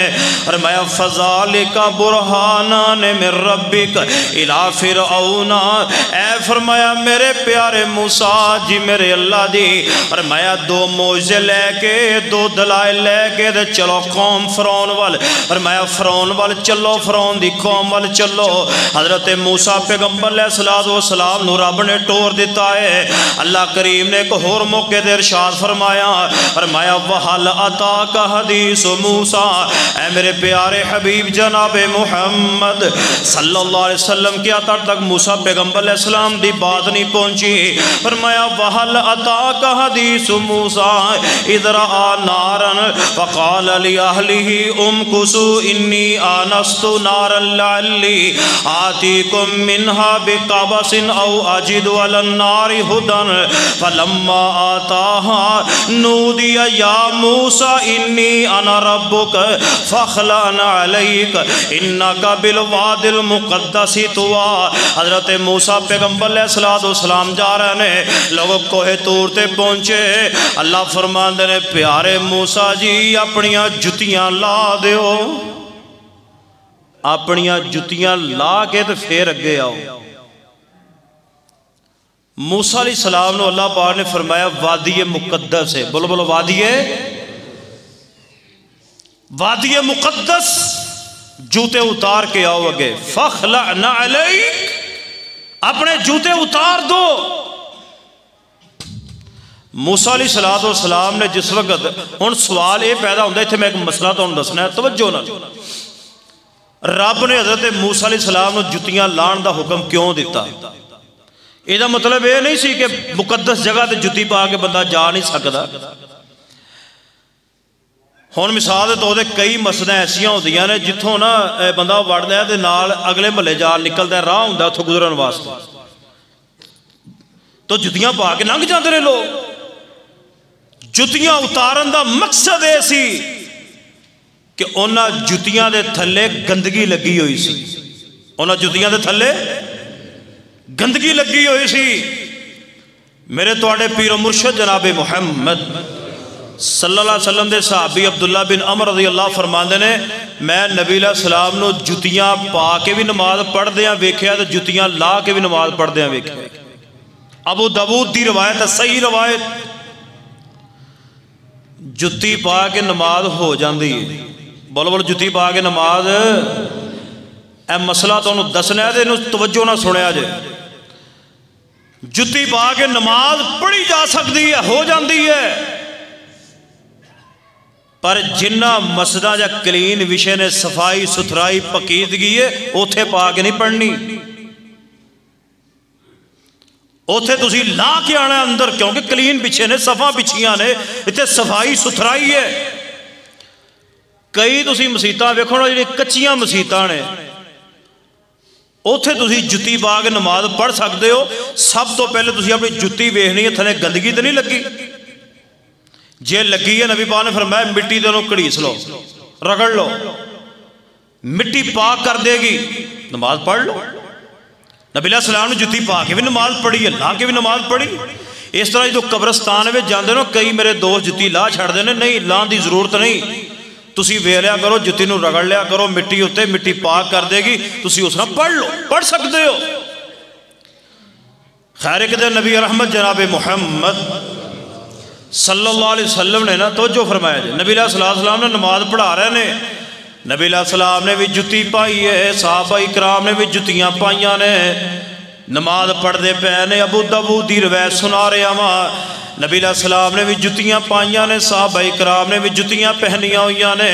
فرمایا فذالک برہانان من ربک الی فرعون. اے فرمایا میرے پیارے موسیٰ جی میرے اللہ دی. فرمایا دو موعظے لے کے دو دلائل لے کے دے چلو قوم فرعون وال. فرمایا فرعون وال چلو فرعون دی قوم وال چلو. حضرت موسیٰ پیغمبر علیہ السلام نو رب نے ٹور دیتا ہے. اللہ کریم نے ایک اور موقع دے ارشاد فرمایا. فرمایا وَحَلْ أَتَاكَ حَدِيثُ مُوسَىٰ. اے میرے پیارے حبیب جناب محمد صلی اللہ علیہ وسلم کیا تک موسیٰ پیغمبر علیہ السلام دی بات نہیں پہنچی. فرمایا وَحَلْ أَتَاكَ حَدِيثُ مُوسَىٰ إِذْ رَأَىٰ نَارًا فَقَالَ لِأَهْلِهِ امْكُثُوا إِنِّي آنَسْتُ نَارًا لَعَلِّي آتِيكُم مِّنْهَا بِقَبَسٍ او اجد علی النار ہدی. فلما آتاها نودی یا موسی انی انا ربک فاخلع علیک انک بالوادی المقدس طوی. حضرت موسی پیغمبر علیہ السلام جا رہے ہیں. لوگ کوہ طور تے پہنچے. اللہ فرماندے نے پیارے موسی جی اپنیاں جتیاں لا دیو. اپنیاں جتیاں لا کے تے پھر اگے آؤ. موسیٰ علیہ السلام نے اللہ پاک نے فرمایا وادی مقدس ہے. بولو بولو وادی مقدس. جوتے اتار کے آؤ اگے. فَخْلَعْنَ عَلَيْكَ. اپنے جوتے اتار دو. موسیٰ علیہ السلام نے جس وقت ہن سوال یہ پیدا ہوتا ہے. اتنے میں ایک مسئلہ تو دسنا ہے توجہ نہ. رب نے حضرت موسیٰ علیہ السلام نے جتیاں لان دا حکم کیوں دیتا؟ یہ مطلب یہ نہیں سی کہ مقدس جگہ تے جتی پا کے بندہ جا نہیں سکتا. ہن مثال دے طور تے کئی مسجد ایسیاں ہوندیاں نے جتھوں نا بندہ وڑدا ہے تے نال اگلے محلے جا نکلدا ہے راہ ہوندا اتھوں گزرن واسطے تو جتیاں پا کے لنگھ جاندے نے لوگ. جتیاں اتارن دا مقصد یہ سی کہ انہاں جتیاں دے تھلے گندگی لگی ہوئی سی. انہاں جتیاں دے تھلے گندگی لگی ہوئی سی. میرے توڑے پیر و مرشد جناب محمد صلی اللہ علیہ وسلم دے صحابی عبداللہ بن عمر رضی اللہ فرماندے نے میں نبی علیہ السلام نو جتیاں پا کے بھی نماز پڑھ دیاں ویکھیا تے جتیاں لا کے بھی نماز پڑھ دیاں ویکھیا. ابو داؤد دی روایت ہے صحیح روایت. جتی پا کے نماز ہو جاندی ہے. بولو بولو جتی پا کے نماز. اے مسئلہ تو انہوں دسنا ہے دے انہوں توجہ نہ سنیا جے. جتی پا کے نماز پڑھی جا سکتی ہے ہو جاندی ہے پر جنہ مسجدہ جا کلین وشے نے صفائی ستھرائی پکیدگی ہے اوتھے پا کے نہیں پڑھنی. اوتھے تسی لا کے آنا اندر کیونکہ کلین بچھے نے صفا بچھیاں نے اتنے صفائی ستھرائی ہے. کئی تسی مسیتاں ویکھو نا جڑی کچیاں مسیتاں نے اوتھے تسی جتی پا کے نماز پڑھ سکتے ہو. سب تو پہلے تسی اپنی جتی ویکھنی ہے تھنے گندگی تو نہیں لگی. جے لگی ہے نبی پاک نے فرمایا مٹی دے نو کڑیس لو رگڑ لو مٹی پاک کر دے گی نماز پڑھ لو. نبی علیہ السلام نے جتی پا کے بھی نماز پڑھی اللہ کے بھی نماز پڑھی. اس طرح جو قبرستان میں جاندے نا کئی میرے دوست جتی لا چھڑ دے نے نہیں لان دی ضرورت نہیں. تسی وے لیا کرو جتی نو رگڑ لیا کرو مٹی ہوتے مٹی پاک کر دے گی تسی اس نے پڑھ لو پڑھ سکتے ہو. خیر کہ نبی رحمت جناب محمد صلی اللہ علیہ وسلم نے نا توجہ فرمایا جائے. نبی علیہ السلام نے نماز پڑھا رہے نے. نبی علیہ السلام نے بھی جتی پائی ہے صحابہ اکرام نے بھی جتیاں پائیاں نے نماز پڑھ دے پے نے. ابو داؤد دی روایت سنا رہے ہاں نبی علیہ السلام نے بھی جتیاں پائیاں نے صحابہ اکرام نے بھی جتیاں پہنیاں ہوئیاں نے.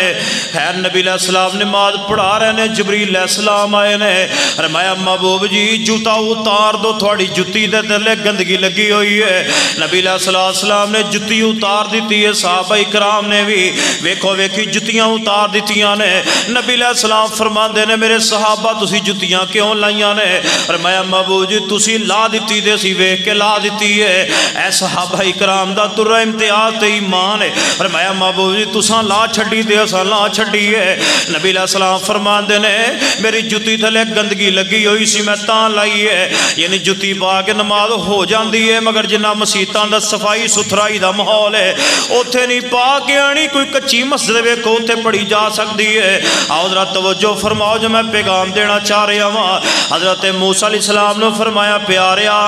خیر نبی علیہ السلام نماز پڑھا رہے نے جبریل علیہ السلام آئے نے فرمایا محبوب جی جوتا اتار دو تھوڑی جتی دے تلے گندگی لگی ہوئی ہے. نبی علیہ السلام نے جتی اتار دیتی ہے صحابہ اکرام نے بھی ویکھو ویکھی جتیاں اتار دیتیاں نے. نبی علیہ السلام فرماندے نے میرے صحابہ تسی جتیاں کیوں لائیاں نے؟ فرمایا محبوب جی تسی لا دیتی دے سی ویکھ کے لا دیتی ہے. اے صحابہ کرام دا ترہ امتیاز تے ایمان ہے۔ فرمایا محبوب جی تساں لا چھڑی تے اساں لا چھڑی ہے۔ نبی علیہ السلام فرماندے نے میری جتی تھلے گندگی لگی ہوئی سی میں تاں لائی ہے، یعنی جتی پا کے نماز ہو جاندی ہے، مگر جنہ مسیتاں دا صفائی ستھرائی دا ماحول ہے اوتھے نہیں پا کے آنی، کوئی کچی مسجد ویکھو اوتھے پڑھی جا سکتی ہے۔ حضرت توجہ فرماؤ جو میں پیغام دینا چاہ رہا ہوں۔ حضرت موسی علیہ السلام نے فرمایا پیاریا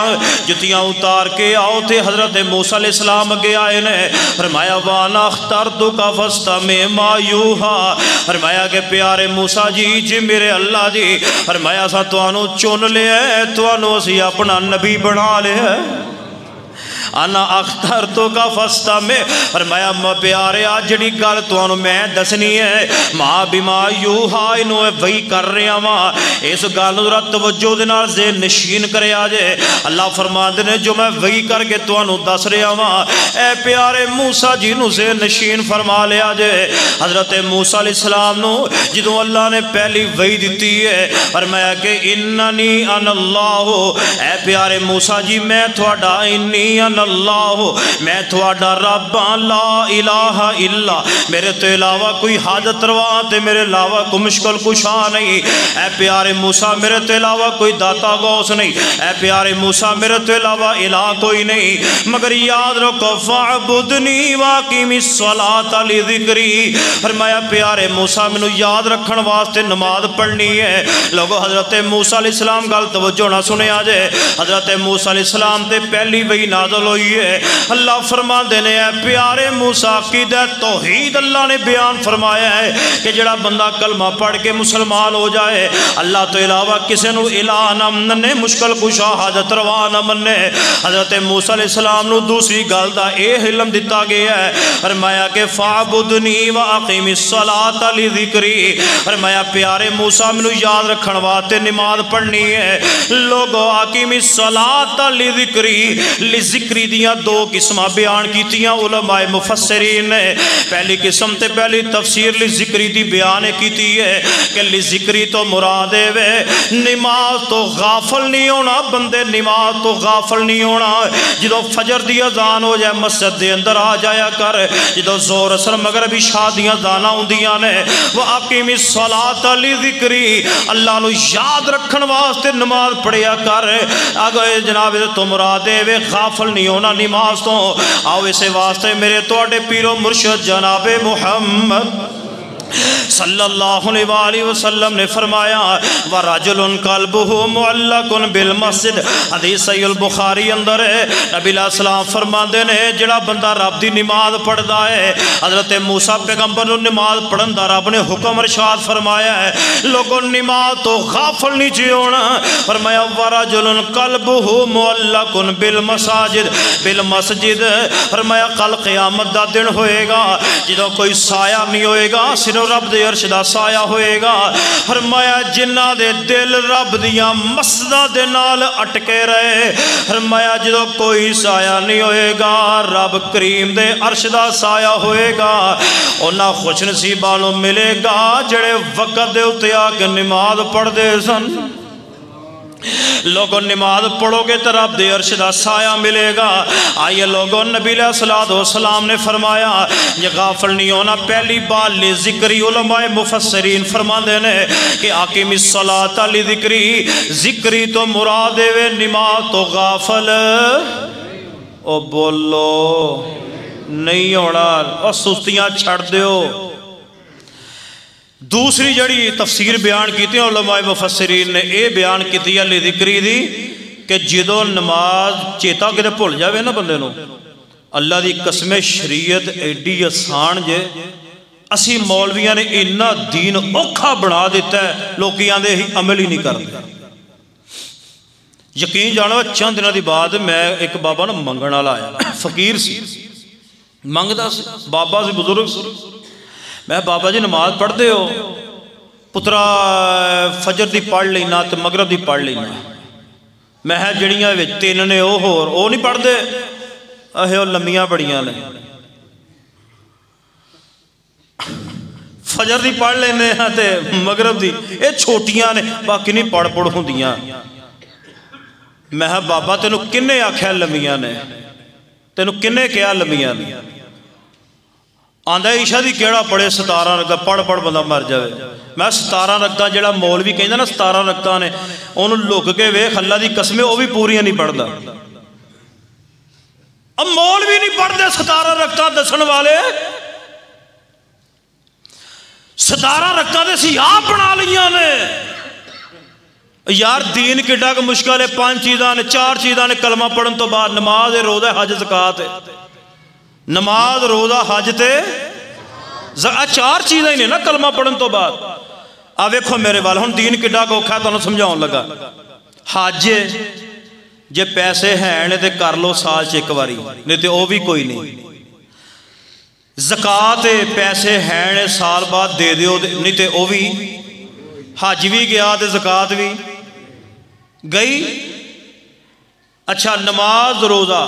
جتیاں اتار کے آؤ تھے۔ حضرت موسی علیہ السلام اگے آئے نے، فرمایا وانا اخترتک فاستمع ما یوحی، فرمایا کہ پیارے موسیٰ جی میرے اللہ جی، فرمایا سا توانو چن لیا ہے، توانو اسی اپنا نبی بنا لیا ہے۔ انا اخترتک فاستمع، فرمایا پیارے آج جڑی گل توانو میں دسنی ہے ما بما یوحی انہوں وہی کر رہے ہیں، اس گل ذرا توجہ دے نال ذہن نشین کرے آجے۔ اللہ فرماندے نے جو میں وہی کر کے توانو دس رہے ہیں اے پیارے موسیٰ جی نو ذہن نشین فرما لے آجے۔ حضرت موسیٰ علیہ السلام نو جدوں اللہ نے پہلی وحی دیتی ہے فرمایا کہ اننی انا اللہ، اے پیارے موسیٰ جی میں تھوڑا انی انا اللہ، میں تھوڑا رب لا الہ الا، میرے تو علاوہ کوئی حاجت روا تے میرے علاوہ کوئی مشکل کشا نہیں۔ اے پیارے موسیٰ میرے تو علاوہ کوئی داتا غوث نہیں، اے پیارے موسیٰ میرے تو علاوہ الہ کوئی نہیں، مگر یاد رکھو فاعبدنی واقیم الصلاۃ لذکری، فرمایا پیارے موسیٰ میں یاد رکھن واسطے نماز پڑھنی ہے۔ لوگو حضرت موسیٰ علیہ السلام گل توجہ نہ سنے آجے، حضرت موسیٰ علیہ السلام تے پہلی وحی نازل ہوئی ہے۔ اللہ فرما دینے ہے پیارے موسیٰ عقیدہ توحید اللہ نے بیان فرمایا ہے کہ جڑا بندہ کلمہ پڑھ کے مسلمان ہو جائے اللہ تو علاوہ کسے نو الہ نہ مننے، مشکل کشا حاجت روا نہ مننے۔ حضرت موسیٰ علیہ السلام نو دوسری گل دا اے علم دیتا گیا ہے، فرمایا کہ فاعبدنی واقیم الصلاۃ لذکری، فرمایا پیارے موسیٰ میں یاد رکھن واسطے نماز پڑھنی ہے۔ لوگو اقیم الصلاۃ لذکری، لذکری دیاں دو قسمہ بیان کیتیاں علماء مفسرین نے۔ پہلی قسم تے پہلی تفسیر لذکری دی بیان کیتی ہے کہ لذکری تو مراد ہے نماز تو غافل نہیں ہونا، بندے نماز تو غافل نہیں ہونا۔ جدو فجر دی اذان ہو جائے مسجد دے اندر آ جایا کر، جدو زور اثر مغربی شادیاں دانا ہوندیاں نے، وہ اقیم الصلاۃ لذکری، اللہ نو یاد رکھن واسطے نماز پڑھیا کر۔ اگر جناب تو مراد ہے غافل نہیں ہونا نماز تو، آؤ اسے واسطے میرے توڑے پیرو مرشد جناب محمد صلی اللہ علیہ وآلہ وسلم نے فرمایا وَرَجُلٌ قَلْبُهُ مُعَلَّقٌ بِالْمَسْجِدِ، حدیث صحیح البخاری اندر ہے۔ نبی علیہ السلام فرماندے نے جڑا بندہ رب دی نماز پڑھدا ہے، حضرت موسیٰ پیغمبر نے نماز پڑھن دا رب نے حکم ارشاد فرمایا ہے لوگوں نماز تو غافل نہیں جی ہونا۔ فرمایا وَرَجُلٌ قَلْبُهُ مُعَلَّقٌ بِالْمَسْجِدِ، فرمایا کل قیامت دا دن ہوئے گا جدوں کوئی سایہ نہیں ہوئے گا، صرف رب دے عرش دا سایہ ہوئے گا۔ فرمایا جنہ دے دل رب دیاں مسجداں دے نال اٹکے رہے، فرمایا جدو کوئی سایہ نہیں ہوئے گا رب کریم دے عرش دا سایہ ہوئے گا۔ انہاں خوش نصیباں نوں ملے گا جڑے وقت دے اتے آ کے نماز پڑھ دے سن۔ لوگوں نماز پڑھو گے تو رب دے عرش دا سایہ ملے گا۔ آئیے لوگوں نبی علیہ السلام نے فرمایا یہ غافل نہیں ہونا، پہلی بار لذکری علماء مفسرین فرما دینے کہ اقیم الصلاۃ لذکری، ذکری تو مراد ہے نماز تو غافل او بولو نہیں ہونا، اور سستیاں چھڑ دیو۔ دوسری جڑی تفسیر بیان کیتی ہیں علماء مفسرین نے اے بیان کیتی ہے لذکری دی کہ جدو نماز چیتا کتے بھول جاوے نا بندے نو، اللہ دی قسم شریعت ایڈی آسان جے، اسی مولویاں نے اتنا دین اوکھا بنا دیتا ہے لوگ آندے ہی عمل ہی نہیں کرتے۔ یقین جانو چند دنوں دی بعد میں ایک بابا نا منگن والا آیا، فقیر سی، منگدا سی، بابا سی، بزرگ سی۔ میں بابا جی نماز پڑھ دے ہو؟ پترا فجر دی پڑھ لینا تو مغرب دی پڑھ لینا۔ میں جڑیاں تین نے او نہیں پڑھ دے؟ اہے او لمیاں بڑیاں نے، فجر دی پڑھ لینے ہیں تے مغرب دی اے چھوٹیاں نے، باقی نہیں پڑھ ہوندیاں۔ میں بابا تینوں کنے آکھیا لمیاں نے؟ تینوں کنے کیا لمیاں نے آندا عشاء دی کیڑا پڑھے 17 رکعت پڑھ بندہ مر جاوے میں 17 رکعت جڑا مولوی کہندا نا 17 رکعتاں نے اونوں لک کے ویکھ اللہ دی قسم او بھی پوریاں نہیں پڑھدا اب مولوی نہیں پڑھدے 17 رکعتاں دسن والے 17 رکعتاں سی آپ بنا لیاں نے یار دین کیڈا کہ مشکل ہے 5 چیزاں نے 4 چیزاں نے کلمہ پڑھن تو بعد نماز روزہ حج زکات ہے نماز روزہ حج تے 4 چیزیں ہی نے نا کلمہ پڑھن تو بعد آ ویکھو میرے وال ہن دین کیڈا کہ اوکھا تانوں سمجھاؤن لگا حج جے پیسے ہیں تے کر لو سال چ ایک واری نہیں تے او بھی کوئی نہیں زکات پیسے ہیں سال بعد دے دیو نہیں تے او بھی حج بھی گیا تے زکات بھی گئی اچھا نماز روزہ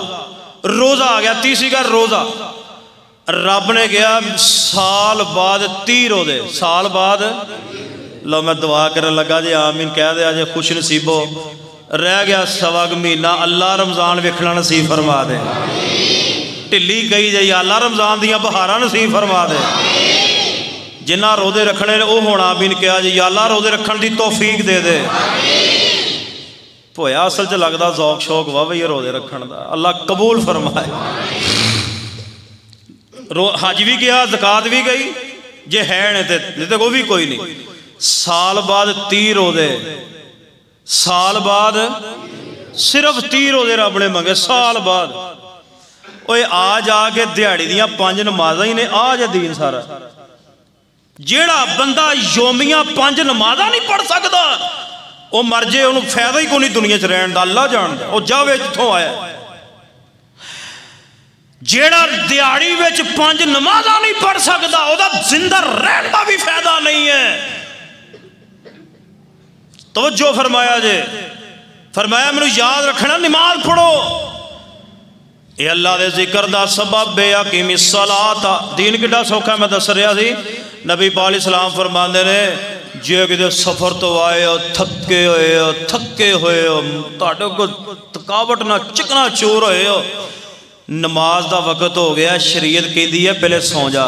آ گیا تیسری کا روزہ رب نے گیا سال بعد 30 روزے سال بعد لو میں دعا کرنے لگا جی آمین کہہ دیا جی خوش نصیب ہو رہ گیا سوا مہینہ اللہ رمضان ویکھنا نصیب فرما دے ٹلی گئی جی اللہ رمضان دیاں بہاراں نصیب فرما دے جنہ روزے رکھنے وہ ہونا آمین کہا جی اللہ روزے رکھن دی توفیق دے دے پویا اصل چ لگدا ذوق شوق واہ یہ روزے رکھن دا اللہ قبول فرمائے حج بھی گیا زکات بھی گئی جے ہے تے وہ بھی کوئی نہیں سال بعد 30 روزے سال بعد صرف 30 روزے رب نے منگے سال بعد اوے آ جا کے دیہڑی دیاں 5 نمازاں ہی نے آ جا دین سارا جیڑا بندہ یومیاں 5 نمازاں نہیں پڑھ سکدا وہ مر جے انہوں فائدہ ہی کو نہیں دنیا چ رہن دا اللہ جاندا وہ جاوے جتھوں آیا جیڑا دیہڑی وچ 5 نمازاں نہیں پڑھ سکدا او دا زندہ رہن دا بھی فائدہ نہیں ہے توجہ فرمایا جے فرمایا مینوں یاد رکھنا نماز پڑھو اے اللہ دے ذکر دا سبب بے اقیم الصلاۃ دین کیڈا سوکھا میں دس رہا سی نبی پاک علیہ السلام فرماندے نے جے کدے سفر تو آئے ہو تھکے ہوئے ہو تہاڈے کو تھکاوٹ نہ چکنا چور ہوئے ہو نماز دا وقت ہو گیا شریعت کہندی ہے پہلے سو جا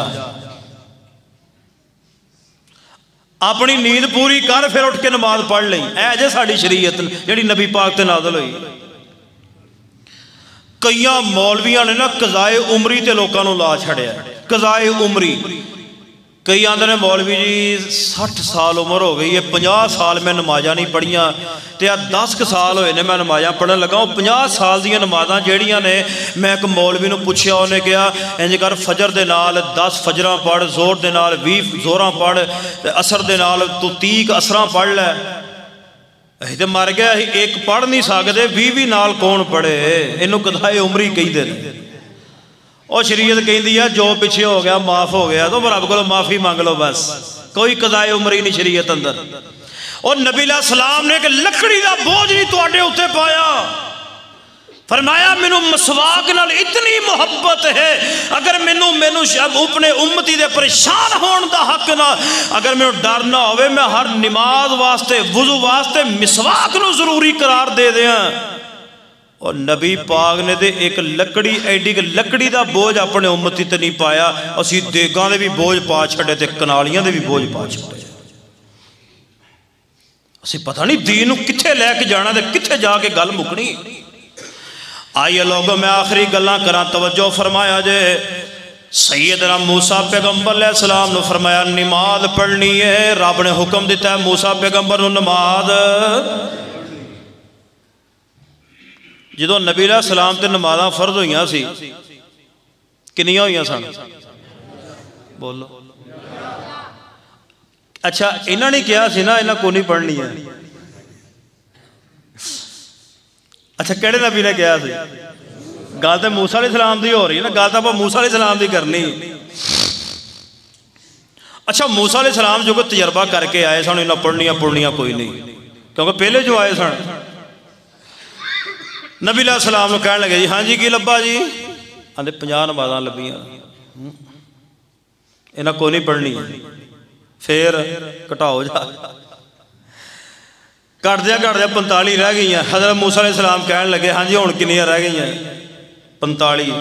اپنی نیند پوری کر پھر اٹھ کے نماز پڑھ لیں اے جے ساڈی شریعت جڑی نبی پاک تے نازل ہوئی کئیاں مولویاں نے نا قضائے عمری تے لوکاں نوں لا چھڑیا قضائے عمری کئی آندھے نے مولوی جی 60 سال عمر ہو گئی ہے 50 سال میں نمازاں نہیں پڑھیاں تے 10 سال ہوئے نے میں نمازاں پڑھن لگا ہوں 50 سال دیاں نمازاں جیڑیاں نے میں ایک مولوی نوں پوچھیا انہیں کہا انج کر فجر دے نال 10 فجراں پڑھ زور دے نال 20 زوراں پڑھ اثر دے نال تو 30 اثراں پڑھ لے اہی تے مر گیا ایک پڑھ نہیں سکدے 20 نال کون پڑھے انہوں قضائے عمری کہی دے اور شریعت کہندی ہے جو پیچھے ہو گیا معاف ہو گیا تو رب کو معافی مانگ لو بس کوئی قضائے عمری نہیں شریعت اندر اور نبی علیہ السلام نے کہ لکڑی دا بوجھ نہیں تواڈے اوتے پایا فرمایا مینوں مسواک نال اتنی محبت ہے اگر مینوں اپنے امتی دے پریشان ہون دا حق نہ اگر مینوں ڈر نہ ہوئے میں ہر نماز واسطے وضو واسطے مسواک نو ضروری قرار دے دیاں اور نبی پاک نے دے ایک لکڑی ایڈی کہ لکڑی دا بوجھ اپنے امتی تے نہیں پایا اسی دیگاں دے بھی بوجھ پا چھڑے تے کنالیاں دے بھی بوجھ پا چھڑے اسی پتہ نہیں دین نو کتھے لے کے جانا دے کتھے جا کے گل مکنی آئیے لوگوں میں آخری گلاں کراں توجہ فرمایا جے سیدنا موسیٰ پیغمبر علیہ السلام نے فرمایا نماز پڑھنی ہے رب نے حکم دیتا ہے موسیٰ پیغمبر نے نماز جدو نبی علیہ السلام تے نمازاں فرض ہوئیاں سی کنیاں ہوئیاں سن بولو اچھا انہاں نے کیا سی نا انہاں کو نہیں پڑھنی ہے اچھا کیڑے نبی نے کیا سی گل تے موسیٰ علیہ السلام دی ہو رہی ہے نا گل تے آپ موسیٰ علیہ السلام دی کرنی اچھا موسیٰ علیہ السلام جو کوئی تجربہ کر کے آئے سن انہاں پڑھنیاں کوئی نہیں کیونکہ پہلے جو آئے سن نبی علیہ السلام نے کہنے لگے جی ہاں جی کی لبا جی آندھے 50 نمازاں لبیاں انہاں کو نہیں پڑھنی پھر کٹاؤ جا کٹ دیا 45 رہ گئی ہیں حضرت موسیٰ علیہ السلام کہنے لگے ہاں جی ہن کنیاں رہ گئی ہیں 45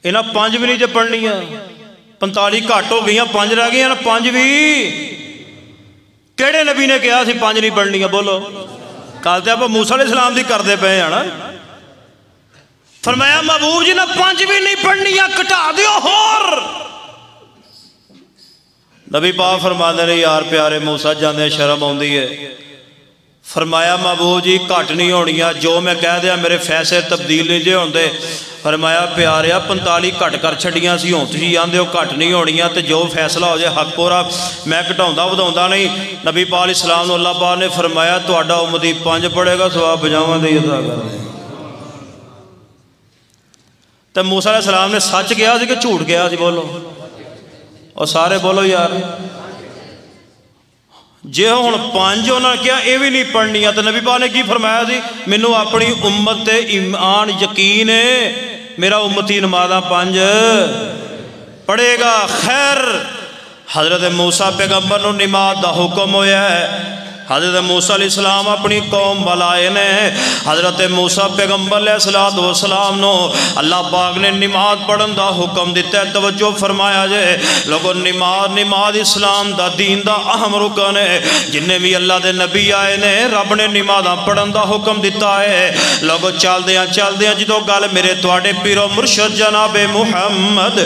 انہاں 5 بھی نہیں جو پڑھنیاں 45 گھٹ ہو گئی 5 رہ گئی 5 بھی کیڑے نبی نے کہا سی 5 نہیں پڑھنیاں بولو کل تے آپ موسیٰ علیہ السلام دی کر دے پے ہیں نا فرمایا محبوب جی نہ 5 بھی نہیں پڑھنیاں کٹا دیو ہور نبی پاک فرماتے ہیں یار پیارے موسیٰ جاندے شرم ہوندی ہے فرمایا محبوب جی گھٹ نہیں ہونیاں جو میں کہہ دیا میرے فیصلے تبدیل نہیں جے ہوندے فرمایا پیاریا 45 گھٹ کر چھڑیاں سی ہوں تھی آندے ہو گھٹ نہیں ہونیاں تے جو فیصلہ ہو جائے حق پورا میں گھٹاؤندا وداؤندا نہیں نبی پاک علیہ السلام اللہ پاک نے فرمایا تہاڈا امتی 5 پڑھے گا ثواب بجاواں دے عطا کر دے تے موسیٰ علیہ السلام نے سچ کہا سی کہ جھوٹ کہا سی بولو اور سارے بولو یار جے ہوں 5 انہوں نے کیا یہ بھی نہیں پڑھنیاں تو نبی پاک نے کی فرمایا سی مینوں اپنی امت تے ایمان یقین ہے میرا امتی نمازاں 5 پڑھے گا خیر حضرت موسیٰ پیغمبر نو نماز دا حکم ہویا ہے حضرت موسیٰ علیہ السلام اپنی قوم بلائے نے حضرت موسیٰ پیغمبر علیہ السلام نو اللہ پاک نے نماز پڑھن دا حکم دیتا ہے توجہ فرمایا جائے لوگوں نماز اسلام دا دین دا اہم رکن ہے جنہیں بھی اللہ دے نبی آئے نے رب نے نمازاں پڑھن دا حکم دیتا ہے لوگوں چل دیاں جدو گل میرے تواڈے پیر و مرشد جناب محمد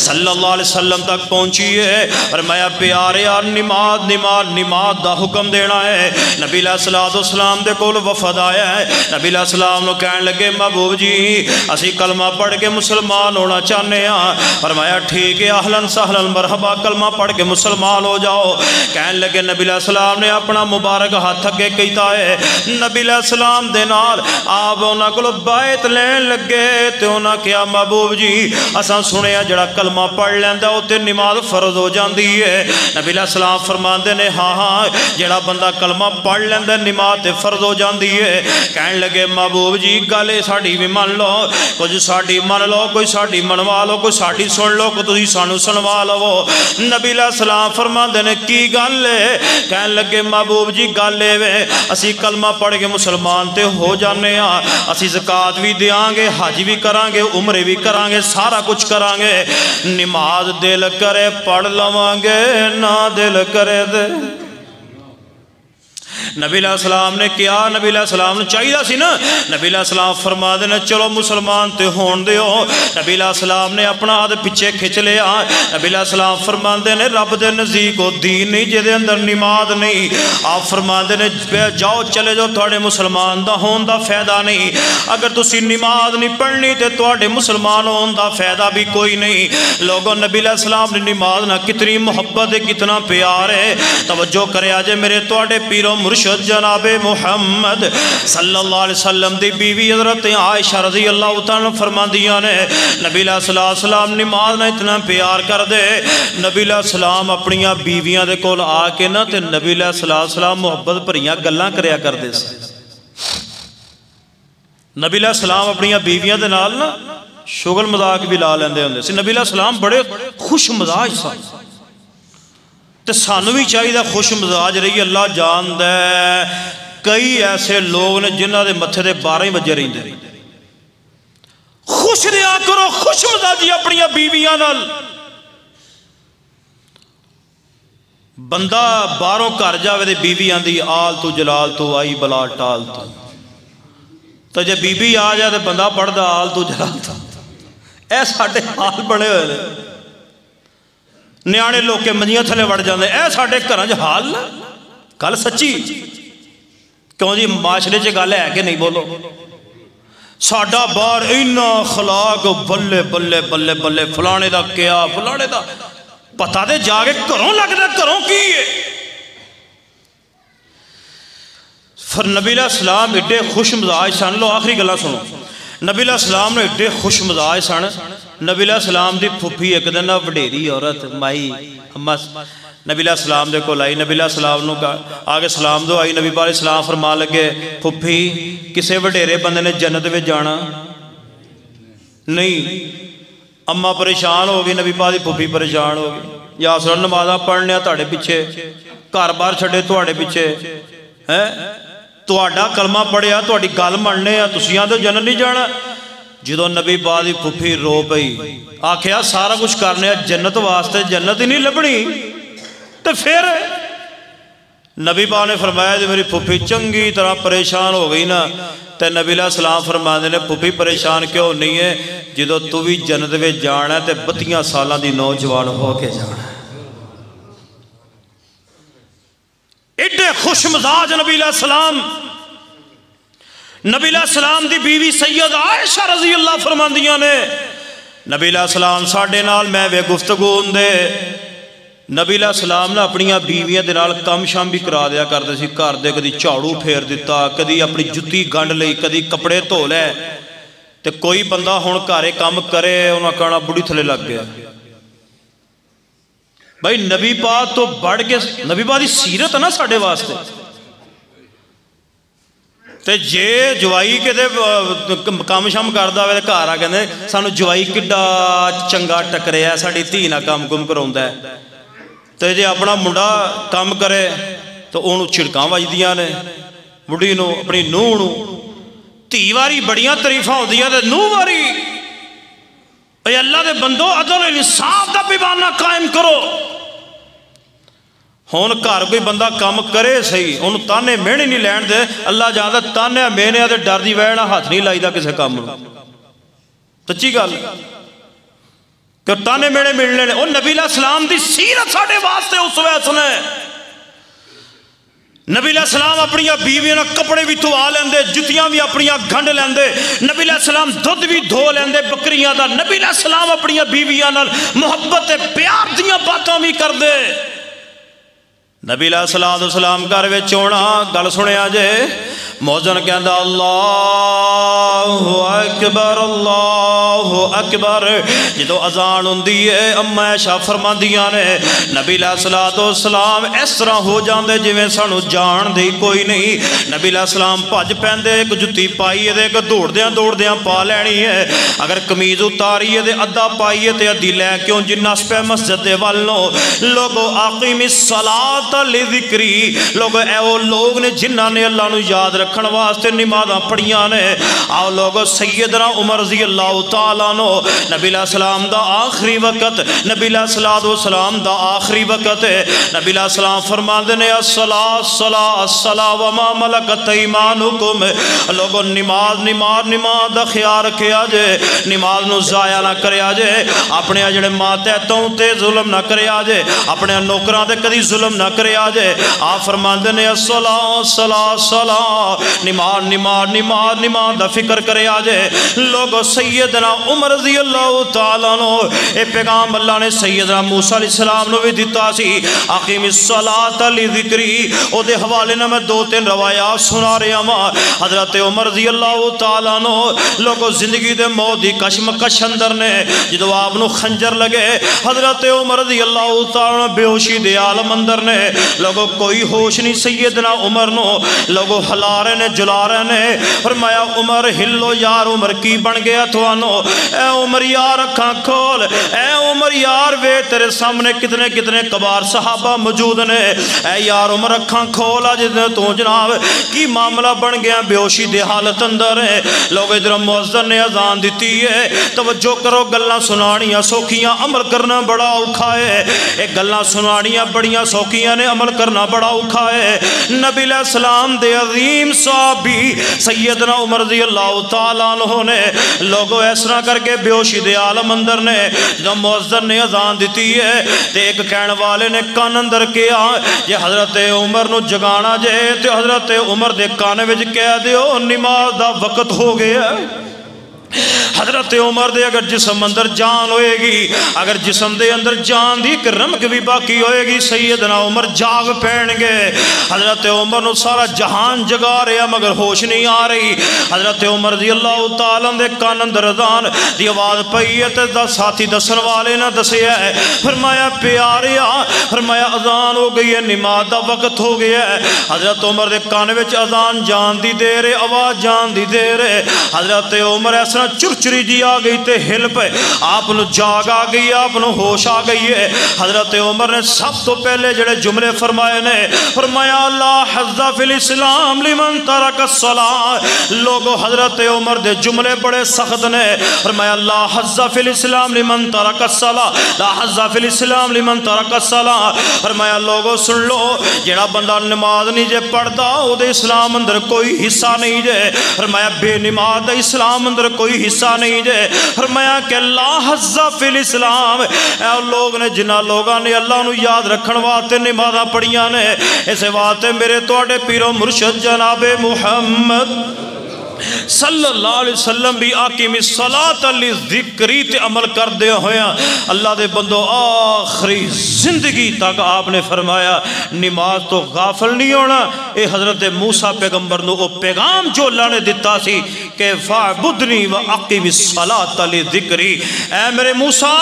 صلی اللہ علیہ وسلم تک پہنچی ہے فرمایا پیارے نماز دا حکم دینا ہے نبی علیہ السلام دے کول وفد آیا ہے نبی علیہ السلام نو کہنے لگے محبوب جی اسی کلمہ پڑھ کے مسلمان ہونا چاہنے ہیں فرمایا ٹھیک ہے اہلاً سہلاً مرحبا کلمہ پڑھ کے مسلمان ہو جاؤ کہنے لگے نبی علیہ السلام نے اپنا مبارک ہاتھ اگے کیتا ہے نبی علیہ السلام دے نال آپ انہاں کولوں بیعت لین لگے تے انہاں کہا محبوب جی اساں سنیا جڑا کلمہ پڑھ لیندا او تے نماز فرض ہو جاندی ہے نبی علیہ السلام فرماندے نے ہاں جڑا بندہ کلمہ پڑھ لیندے نماز تے فرض ہو جاندی ہے کہنے لگے محبوب جی گل ساڈی بھی من لو کچھ ساڈی من لو کوئی ساڈی منوا لو کوئی ساڈی سن لو کوئی تسی سانو سنوا لو نبی علیہ السلام فرماندے نے کی گل ہے کہنے لگے محبوب جی گل اے اسی کلمہ پڑھ کے مسلمان تے ہو جانے ہاں اسی زکات بھی دیاں گے حج بھی کران گے عمرے بھی کران گے سارا کچھ کران گے نماز دل کرے پڑھ لواں گے نہ دل کرے دے نبی علیہ السلام نے کیا نبی علیہ السلام نے چاہیے سی نا نبی علیہ السلام فرما دینا چلو مسلمان تے ہون دیو نبی علیہ السلام نے اپنا ہاتھ پیچھے کھچ لیا نبی علیہ السلام فرما دینے رب دے نزدیک و دین نہیں جے دے اندر نماز نہیں آپ فرما دینے جاؤ چلے جاؤ تھوڑے مسلمان دا ہون دا فائدہ نہیں اگر تسی نماز نہیں پڑھنی تے تھوڑے مسلمان ہون دا فائدہ بھی کوئی نہیں لوگوں نبی علیہ السلام نے نماز نہ کتنی محبت ہے کتنا پیار ہے توجہ کرے آجے میرے تھوڑے پیروں مرشد جناب محمد صلی اللہ علیہ وسلم دی بیوی حضرت عائشہ رضی اللہ تعالیٰ فرما دیا نے نبی علیہ السلام نماز نہ اتنا پیار کر دے نبی علیہ السلام اپنی بیویاں دے کول آ کے نہ تے نبی علیہ السلام محبت بھریاں گلاں کریا کر دے سے نبی علیہ السلام اپنی بیویاں دے نال نا شغل مذاق بھی لا لیندے ہوندے سی نبی علیہ السلام بڑے خوش مزاج سا تے سانو بھی چاہیے خوش مزاج رہی اللہ جان دے کئی ایسے لوگ نے جنہاں دے متھے دے 12 بجے رہندے خوش رہیا کرو خوش مزاجی اپنی بیویاں نال بندہ باہروں گھر جاوے تے بیوی آندی آل تو جلال تو آئی بلا ٹال تو جے بیوی آ جائے تے بندہ پڑھدا آل تو جلال تو اے ساڈے حال بنے ہوئے نیانے لوگ کے منجیاں تھلے وڑ جاندے اے ساڈے گھراں وچ حال نہ گل سچی کیوں جی معاشرے چ گل ہے کہ نہیں بولو ساڈا باہر اینا اخلاق بلے بلے بلے بلے فلانے دا کیا فلانے دا پتہ دے جا کے گھروں لگدا گھروں کی ہے پھر نبی علیہ السلام ایڈے خوش مزاج سن لو آخری گلاں سنو نبی علیہ السلام نے ایڈے خوش مزاج سن نبی علیہ السلام دی پھپھی ایک دن وڈیری عورت مائی اما نبی علیہ السلام دے کول آئی نبی علیہ السلام نو آگے سلام دو آئی نبی علیہ السلام فرما لگے پھپھی کسے وڈیرے بندے نے جنت میں جانا نہیں اما پریشان ہو گئی نبی پاک دی پھپھی پریشان ہو گئی یا سر نمازاں پڑھنے تہاڈے پیچھے گھر بار چھڈے تہاڈے پیچھے ہیں تہاڈا کلمہ پڑھیا تہاڈی گل مننے تسیاں تے جنت نہیں جانا. جدو نبی پاک دی پھپھی رو پئی آکھیا سارا کچھ کرنے جنت واسطے جنت ہی نہیں لبنی تو پھر نبی پاک نے فرمایا جی میری پھپھی چنگی طرح پریشان ہو گئی نا تے نبی علیہ السلام فرماندے نے پھپھی پریشان کیوں نہیں ہے جدو تو بھی جنت میں جانا ہے تے 32 سالاں دی نوجوان ہو کے جانا ہے. ایڈے خوش مزاج نبی علیہ السلام. نبی علیہ السلام دی بیوی سید عائشہ رضی اللہ فرماندیاں نے نبی علیہ السلام ساڑھے نال میں وے گفتگو ہوندے نبی علیہ السلام نے اپنی بیویاں دے نال کم شام بھی کرا دیا کرتے سی گھر دے کدی جھاڑو پھیر دیتا کدی اپنی جُتی گنڈ لئی کدی کپڑے دھو لے تے کوئی بندہ ہن گھرے کام کرے انہاں کہنا بڑھی تھلے لگ گیا. بھائی نبی پاک تو بڑھ کے نبی پاک دی سیرت ہے نا ساڑھے واسطے تے جے جوائی کے دے کام شام کردہ ہوئے گھر آ کہندے سانو جوائی کڈا چنگا ٹکرے ہے ساڑی دھی نہ کام کم کراوندا ہے تے جے اپنا منڈا کام کرے تو اونوں چھڑکاں وجدیاں نے بڑھی نو اپنی نوح نو دھی واری بڑیاں تعریفاں ہوندیاں تے نوح واری اے اللہ دے بندو عدل انصاف دا پیمانہ قائم کرو. ہون گھر کوئی بندہ کام کرے صحیح انہوں تانے مینے نہیں لین دے اللہ جانتا تانے مینے دے ڈر دی ویڑا ہاتھ نہیں لائی دا کسے کام نو سچی گل کہ تانے مینے ملنے نے اور نبی علیہ السلام دی سیرت ساڑھے واسطے اس ویس نے. نبی علیہ السلام اپنی بیویاں کپڑے بھی دھوا لیندے جتیاں بھی اپنی گھنڈ لیندے نبی علیہ السلام دودھ بھی دھو لیندے بکریاں دا نبی علیہ السلام اپنی بیویاں نال محبت پیار دیاں باتاں بھی کر دے. نبی علیہ السلام گھر وچ ہونا گل سنیا جے موزن کہندا اللہ اکبر جدو اذان ہوندی ہے اما عائشہ فرماندیاں نے نبی علیہ السلام اس طرح ہو جاندے جویں سانو جان دی کوئی نہیں. نبی علیہ السلام بھج پیندے ایک جُتی پائی تے ایک دوڑدیاں پا لینی ہے اگر قمیض اتاری ہے تے ادھا پائی ہے تے ادھی لے کیوں جنس پہ مسجد دے والوں لوگو اقیم الصلاۃ لذکری لوگ اے وہ لوگ نے جنہاں نے اللہ نو یاد رکھن واسطے نمازاں پڑھیاں نے. آؤ لوگو سیدنا عمر رضی اللہ تعالیٰ نو نبی علیہ السلام دا آخری وقت نبی علیہ السلام دا آخری وقت ہے. نبی علیہ السلام فرماندے نے الصلاۃ وما ملکت ایمانکم لوگو نماز دا خیال رکھیا جے نماز نو ضائع نہ کریا جے اپنے جڑے ماتحتوں تے ظلم نہ کریا جے اپنے نوکراں تے کدی ظلم نہ کریا جے. آپ فرماندے نے نماز دا فکر کریا جے. لوگو سیدنا عمر رضی اللہ تعالیٰ نو اے پیغام اللہ نے سیدنا موسی علیہ السلام نو بھی دیتا سی اقیم الصلاۃ لذکری او دے حوالے نہ میں 2-3 روایات سنا رہا ہاں. حضرت عمر رضی اللہ تعالیٰ نو لوگو زندگی دے موت دی کشمکش اندر نے جدو آپ نو خنجر لگے حضرت عمر رضی اللہ تعالیٰ بے ہوشی دے عالم اندر نے لوگو کوئی ہوش نہیں. سیدنا عمر نو لوگو ہلا رہے نے جلا رہے نے فرمایا عمر ہلو یار عمر کی بن گیا توانو اے عمر یار اکھاں کھول اے عمر یار وے تیرے سامنے کتنے کبار صحابہ موجود نے اے یار عمر اکھاں کھول آج تو جناب کی معاملہ بن گیا بے ہوشی دے حالت اندر ہے. لوگ ادھر مؤذن نے اذان دیتی ہے توجہ کرو گلاں سنانیاں سوکھیاں عمل کرنا بڑا اوکھا ہے. ایک گلاں سنانیاں بڑیاں سوکھیاں نے عمل کرنا بڑا اوکھا ہے. نبی علیہ السلام دے عظیم صحابی سیدنا عمر رضی اللہ تعالیٰ عنہ نے لوگوں اس طرح کر کے بے ہوشی دے عالم اندر نے جب مؤذن نے اذان دیتی ہے تے ایک کہنے والے نے کان اندر کیا جے حضرت عمر نو جگانا جے تے حضرت عمر دے کانے وچ کہہ دیو نماز دا وقت ہو گیا. حضرت عمر دے اگر جسم اندر جان ہوئے گی اگر جسم دے اندر جان دی ایک رمق بھی باقی ہوئے گی سیدنا عمر جاگ پہن گے. حضرت عمر نو سارا جہان جگا رہا مگر ہوش نہیں آ رہی. حضرت عمر رضی اللہ تعالیٰ دے کان اندر اذان دی آواز پئی ہے تے ساتھی دسن والے نہ دسیا ہے فرمایا پیاریا فرمایا اذان ہو گئی ہے نماز دا وقت ہو گیا ہے. حضرت عمر دے کان وچ اذان جان دی دے رہے آواز جان دی دے رہے. حضرت عمر ایسا چرچری جی آ گئی تے ہل پہ آپ نو جاگ آ گئی آپ نو ہوش آ گئی ہے حضرت عمر نے سب تو پہلے جڑے جملے فرمائے نے فرمایا اللہ حظ فی الاسلام لمن ترک الصلاۃ لوگو حضرت عمر دے جملے بڑے سخت نے فرمایا اللہ حظ فی الاسلام لمن ترک الصلاۃ لا حظ فی الاسلام لمن ترک الصلاۃ فرمایا لوگو سن لو جڑا بندہ نماز نہیں جے پڑھدا او دے اسلام اندر کوئی حصہ نہیں جے فرمایا بے نماز دا اسلام اندر کوئی حصہ نہیں جے فرمایا کہ اللہ حظ فی الاسلام اے لوگ نے جنہ لوگاں نے اللہ نو یاد رکھن واسطے نمازاں پڑھیاں نے اس واسطے میرے تواڈے پیرو مرشد جناب محمد صلی اللہ علیہ وسلم بھی آقیم الصلاۃ للذکری تے عمل کر دے ہویا اللہ دے بندو آخری زندگی تک آپ نے فرمایا نماز تو غافل نہیں ہونا اے حضرت موسیٰ پیغمبر نو او پیغام جو اللہ نے دیتا سی کہ فَعْبُدْنِي وَأَقِمِ الصَّلَاةَ لِذِكْرِي اے میرے موسیٰ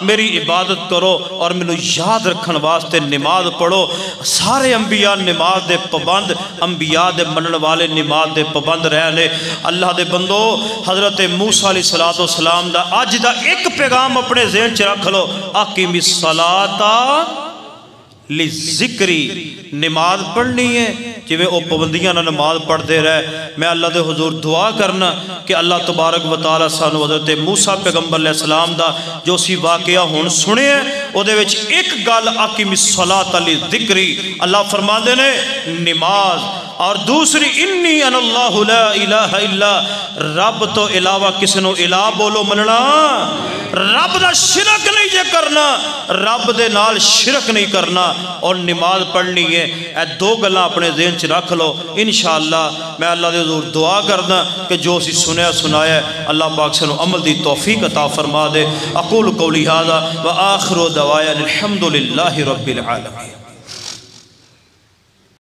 میری عبادت کرو اور میں یاد رکھن واسطے نماز پڑھو سارے انبیاء نماز دے پابند انبیاء دے منن والے نماز دے پابند رہنے اللہ دے بندو حضرت موسیٰ علیہ السلام دا آج دا ایک پیغام اپنے ذہن چ رکھ لو اقیم الصلاۃ للذکری نماز پڑھنی ہے جویں او پابندیاں نہ نماز پڑھ دے رہے میں اللہ دے حضور دعا کرنا کہ اللہ تبارک و تعالی سانو حضرت موسیٰ پیغمبر علیہ السلام دا جو سی واقعہ ہون سنے او دے وچ ایک گل اقیم الصلاۃ للذکری اللہ فرما دے نے نماز اور دوسری انی ان اللہ لا الہ الا رب تو علاوہ کسی نو الہ بولو مننا رب دا شرک نہیں جے کرنا رب دے نال شرک نہیں کرنا اور نماز پڑھنی ہے اے دو گلاں اپنے ذہن چ رکھ لو انشاءاللہ میں اللہ دے حضور دعا کرنا کہ جو سی سنیا سنایا ہے اللہ پاک سے عمل دی توفیق عطا فرما دے اقول قولی ھذا وآخر دعوایا الحمدللہ رب العالمین